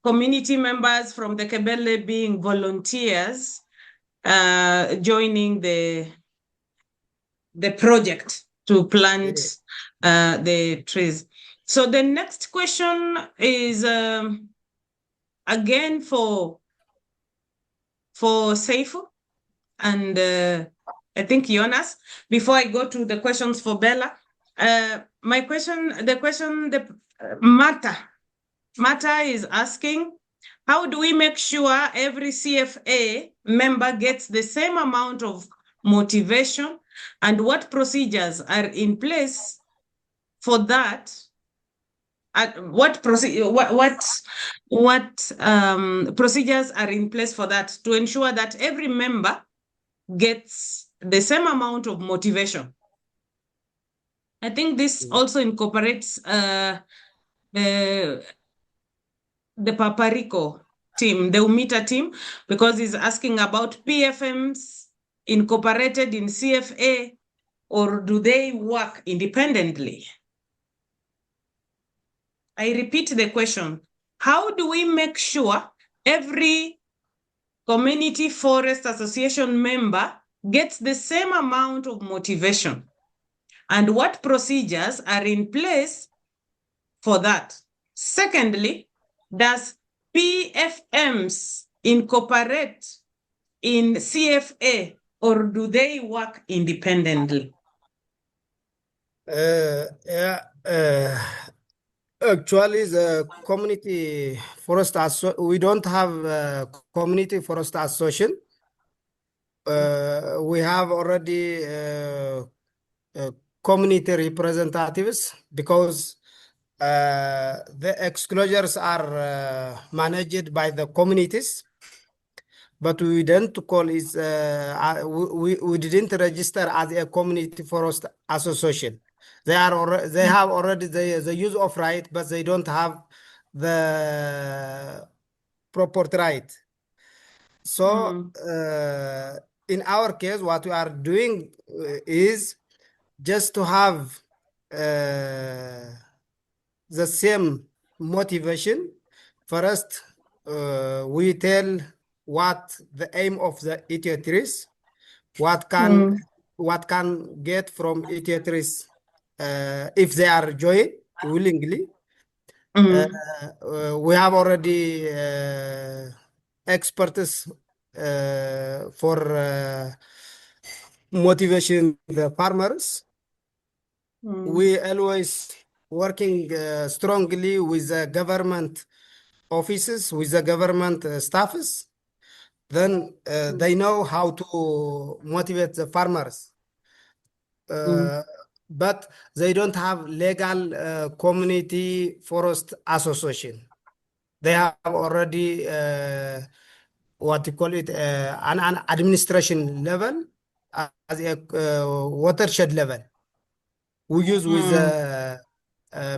community members from the Kebele being volunteers joining the project to plant the trees. So the next question is again for Seifu and I think Jonas. Before I go to the questions for Bella, Marta is asking, how do we make sure every CFA member gets the same amount of motivation, and what procedures are in place for that? What procedures are in place for that to ensure that every member gets the same amount of motivation? I think this also incorporates the Paparico team, the UMITA team, because he's asking about PFMs incorporated in CFA, or do they work independently? I repeat the question. How do we make sure every community forest association member gets the same amount of motivation? And what procedures are in place for that? Secondly, does PFMs incorporate in CFA, or do they work independently? Actually, the community forest we don't have community forest association. We have already community representatives because the exclosures are managed by the communities, but we didn't call it. We didn't register as a community forest association. They have already the use of right, but they don't have the proper right. So in our case, what we are doing is just to have the same motivation. First, we tell what the aim of the EthioTrees, what can get from EthioTrees if they are joined willingly. We have already experts for motivation the farmers. We always working strongly with the government offices, with the government staffs. Then they know how to motivate the farmers. But they don't have legal community forest association. They have already what you call it an administration level as a watershed level. We use with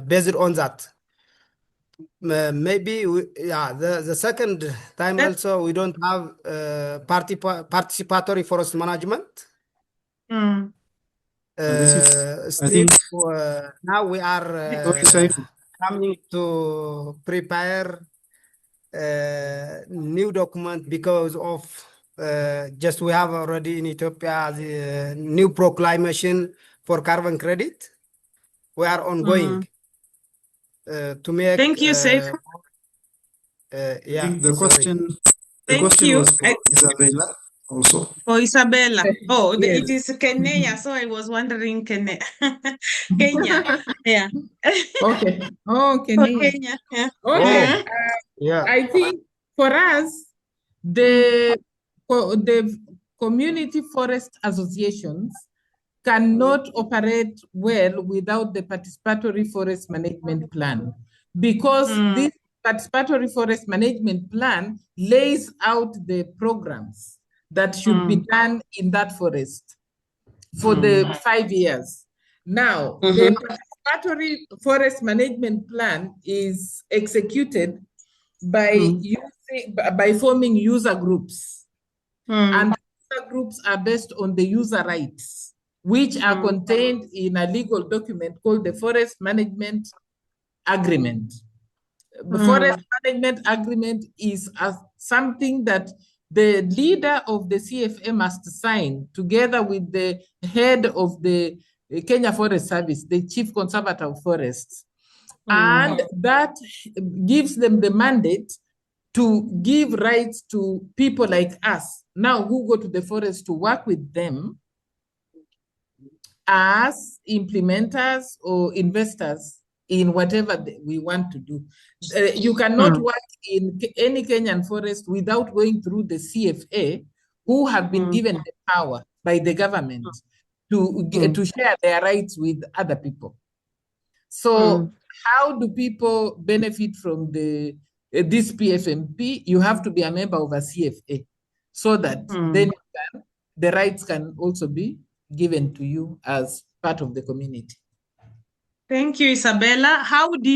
based on that. Maybe the second time also we don't have participatory forest management. I think now we are coming to prepare new document because of Just we have already in Ethiopia the new proclamation for carbon credit. We are ongoing to make. Thank you, Saif. I Yeah, think the sorry. Thank question you. was for Isabella also. For Isabella. Oh, Yes. it is Kenya, so I was wondering Kenya. Kenya. Yeah. Okay. Oh, For Kenya. Kenya. Yeah. Okay. Yeah. I think for us, the community forest associations cannot operate well without the participatory forest management plan, because this participatory forest management plan lays out the programs that should be done in that forest for the 5 years. Now, the participatory forest management plan is executed by forming user groups. And user groups are based on the user rights, which are contained in a legal document called the Forest Management Agreement. The Forest Management Agreement is something that the leader of the CFA must sign together with the head of the Kenya Forest Service, the Chief Conservator of Forests. And that gives them the mandate to give rights to people like us now who go to the forest to work with them as implementers or investors in whatever we want to do. You cannot work in any Kenyan forest without going through the CFA, who have been given the power by the government to share their rights with other people. So how do people benefit from this PFMP? You have to be a member of a CFA, so that then the rights can also be given to you as part of the community. Thank you, Isabella. How did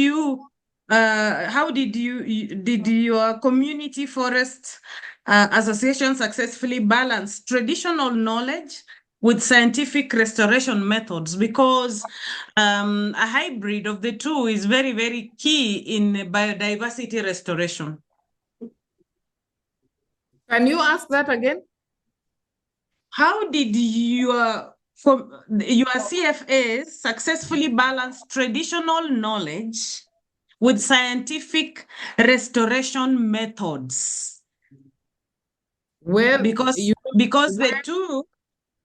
your community forest association successfully balance traditional knowledge with scientific restoration methods? Because a hybrid of the two is very, very key in biodiversity restoration. Can you ask that again? How did your CFAs successfully balance traditional knowledge with scientific restoration methods? Well, because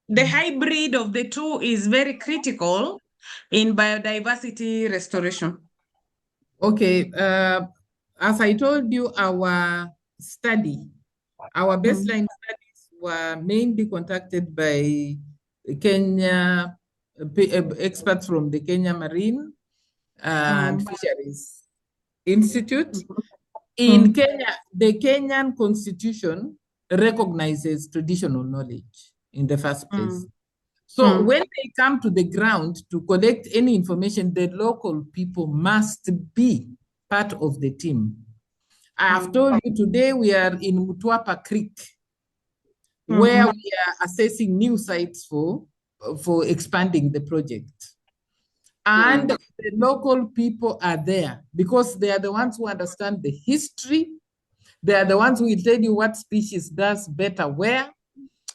the hybrid of the two is very critical in biodiversity restoration. Okay, as I told you, our baseline studies were mainly conducted by Kenya experts from the Kenya Marine and Fisheries Institute. In Kenya, the Kenyan Constitution recognizes traditional knowledge in the first place. So when they come to the ground to collect any information, the local people must be part of the team. I have told you today we are in Mutwapa Creek, where we are assessing new sites for expanding the project. And the local people are there because they are the ones who understand the history. They are the ones who will tell you what species does better where.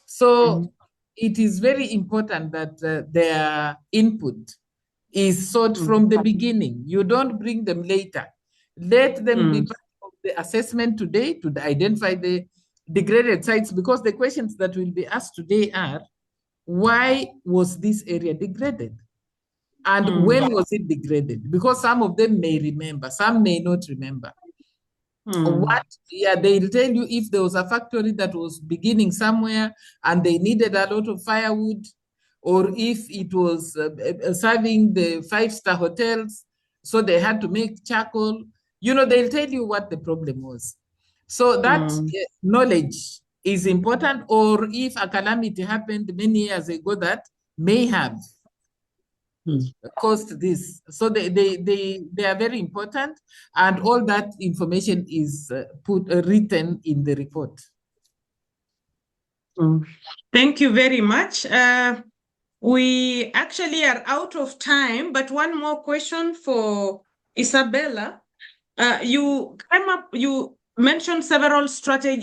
So it is very important that their input is sought from the beginning. You don't bring them later. Let them be part of the assessment today to identify the degraded sites, because the questions that will be asked today are, why was this area degraded? And when was it degraded? Because some of them may remember, some may not remember. They'll tell you if there was a factory that was beginning somewhere and they needed a lot of firewood, or if it was serving the 5-star hotels, so they had to make charcoal. They'll tell you what the problem was. So that knowledge is important. Or if a calamity happened many years ago that may have caused this. So they are very important, and all that information is written in the report. Thank you very much. We actually are out of time, but one more question for Isabella. You mentioned several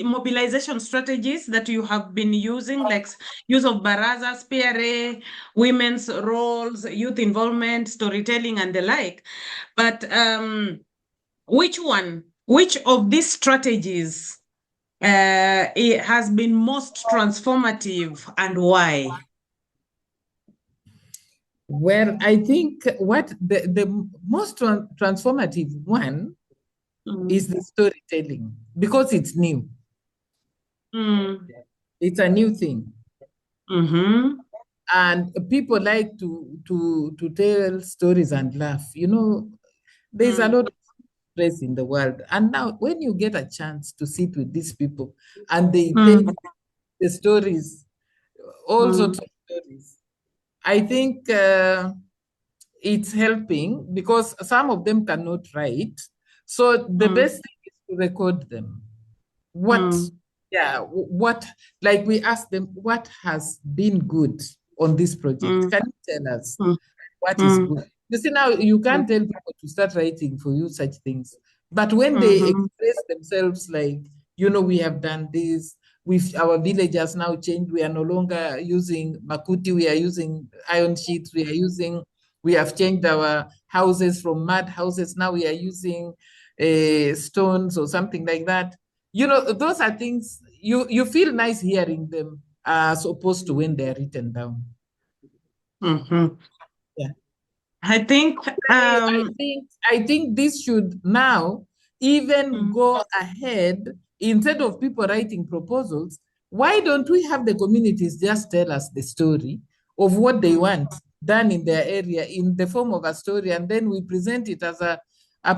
mobilization strategies that you have been using, like use of barazas, PRA, women's roles, youth involvement, storytelling, and the like. But which of these strategies it has been most transformative, and why? Well, I think what the most transformative one is the storytelling, because it's new. It's a new thing. And people like to tell stories and laugh. You know, there's a lot of stress in the world. And now when you get a chance to sit with these people and they tell you the stories, all sorts of stories, I think it's helping, because some of them cannot write. So the best thing is to record them. What, like we ask them, what has been good on this project? Can you tell us what is good? You see, now you can't tell people to start writing for you such things. But when they express themselves, like, you know, we have done this, our villagers now changed, we are no longer using makuti, we are using iron sheets, we have changed our houses from mud houses, now we are using stones or something like that. You know, those are things you feel nice hearing them, as opposed to when they're written down. Yeah. I think I think this should now even go ahead. Instead of people writing proposals, why don't we have the communities just tell us the story of what they want done in their area in the form of a story, and then we present it as a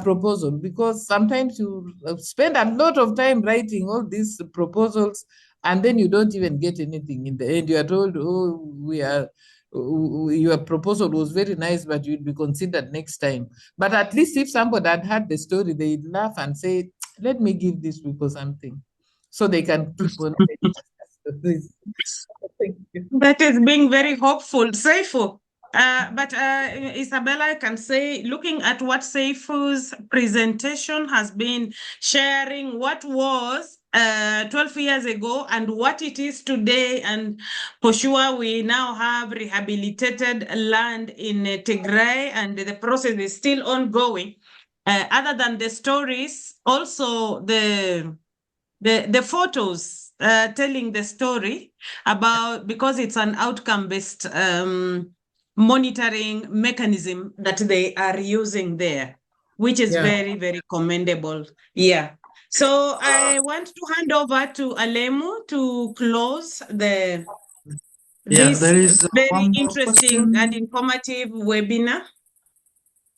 proposal? Because sometimes you spend a lot of time writing all these proposals and then you don't even get anything in the end. You are told, oh, your proposal was very nice, but you'd be considered next time. But at least if somebody had heard the story, they'd laugh and say, let me give these people something so they can keep on. That is being very hopeful, Seifu. But Isabella, I can say, looking at what Seifu's presentation has been, sharing what was 12 years ago and what it is today, and for sure we now have rehabilitated land in Tigray, and the process is still ongoing. Other than the stories, also the photos telling the story about, because it's an outcome-based monitoring mechanism that they are using there, which is very, very commendable. Yeah. So I want to hand over to Alemu to close this there is very one more interesting question. and informative webinar.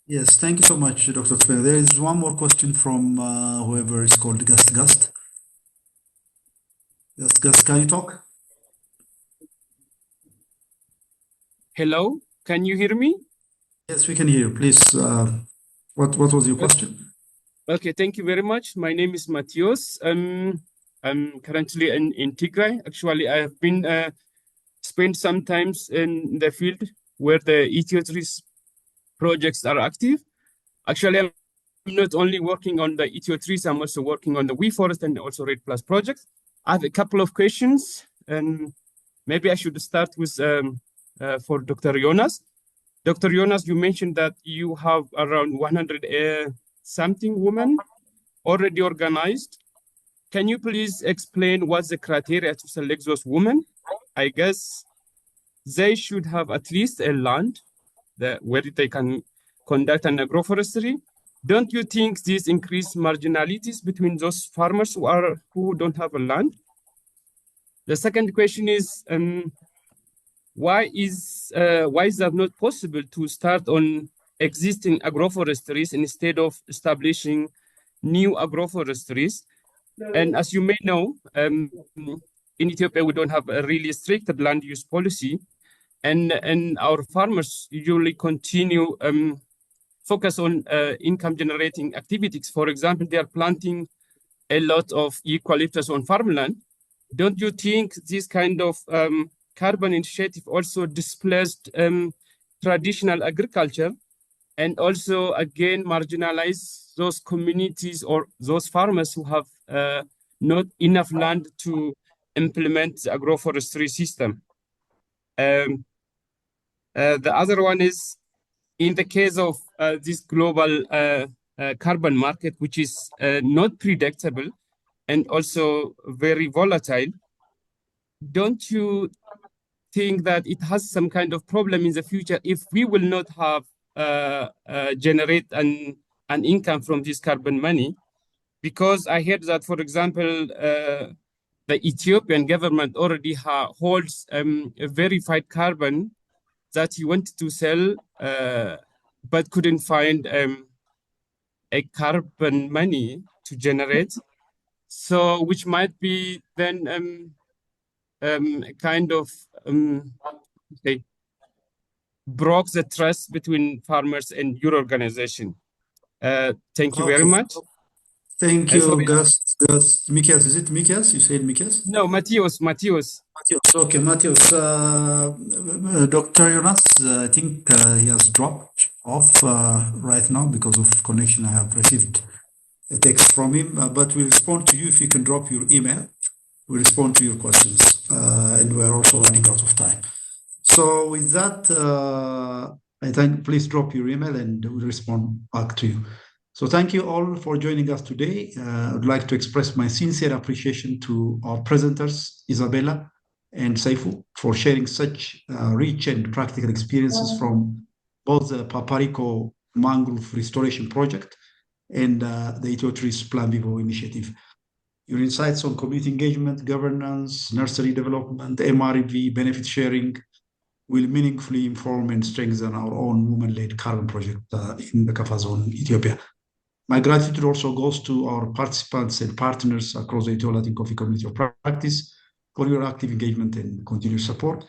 Yes, thank you so much, Dr. Tufel. There is one more question from whoever is called Gust. Gust, can you talk? Hello, can you hear me? Yes, we can hear you. Please, what was your question? Okay, thank you very much. My name is Matthias. I'm currently in Tigray. Actually, I have been spent some times in the field where the EthioTrees projects are active. Actually, I'm not only working on the EthioTrees, I'm also working on the WeForest and also Red Plus projects. I have a couple of questions, and maybe I should start with for Dr. Jonas. Dr. Jonas, you mentioned that you have around 100 something women already organized. Can you please explain what's the criteria to select those women? I guess they should have at least a land where they can conduct an agroforestry. Don't you think these increase marginalities between those farmers who don't have a land? The second question is, why is that not possible to start on existing agroforestries instead of establishing new agroforestries? And as you may know, in Ethiopia, we don't have a really strict land use policy, and our farmers usually continue focus on income generating activities. For example, they are planting a lot of eucalyptus on farmland. Don't you think this kind of carbon initiative also displaced traditional agriculture? and also again marginalize those communities or those farmers who have not enough land to implement the agroforestry system. The other one is in the case of this global carbon market, which is not predictable and also very volatile. Don't you think that it has some kind of problem in the future if we will not have generate an income from this carbon money? Because I heard that, for example, the Ethiopian government already holds a verified carbon that he wanted to sell, but couldn't find a carbon money to generate. So, which might be then kind of say, broke the trust between farmers and your organization. Thank you very much. Thank you, Sorry. Gus. Mikias, is it Mikias? You said Mikias? No, Matthias. Matthias. Okay, Matthias. Dr. Jonas, I think he has dropped off right now because of connection. I have received a text from him, but we'll respond to you if you can drop your email. We'll respond to your questions, and we're also running out of time. So with that, I think please drop your email and we'll respond back to you. So thank you all for joining us today. I'd like to express my sincere appreciation to our presenters, Isabella and Saifu, for sharing such rich and practical experiences from both the Paparico Mangrove Restoration Project and the EthioTrees Plan Vivo initiative. Your insights on community engagement, governance, nursery development, MRV, benefit sharing will meaningfully inform and strengthen our own women-led carbon project in the Kaffa Zone, Ethiopia. My gratitude also goes to our participants and partners across the EthioLatinCoffee community of practice for your active engagement and continued support.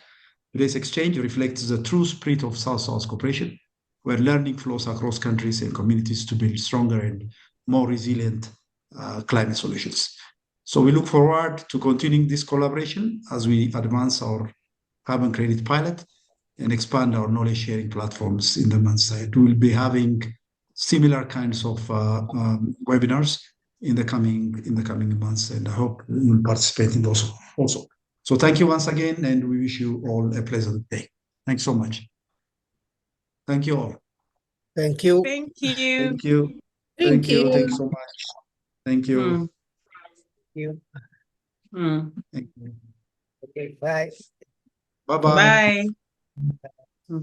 Today's exchange reflects the true spirit of South-South cooperation, where learning flows across countries and communities to build stronger and more resilient climate solutions. So we look forward to continuing this collaboration as we advance our carbon credit pilot and expand our knowledge sharing platforms in the months ahead. We will be having similar kinds of webinars in the coming months, and I hope you will participate in those also. So thank you once again, and we wish you all a pleasant day. Thanks so much. Thank you all. Thank you. Thank you. Thank you. Thank you. Thank you so much. Thank you. Thank you. Okay, bye. Bye-bye. Bye.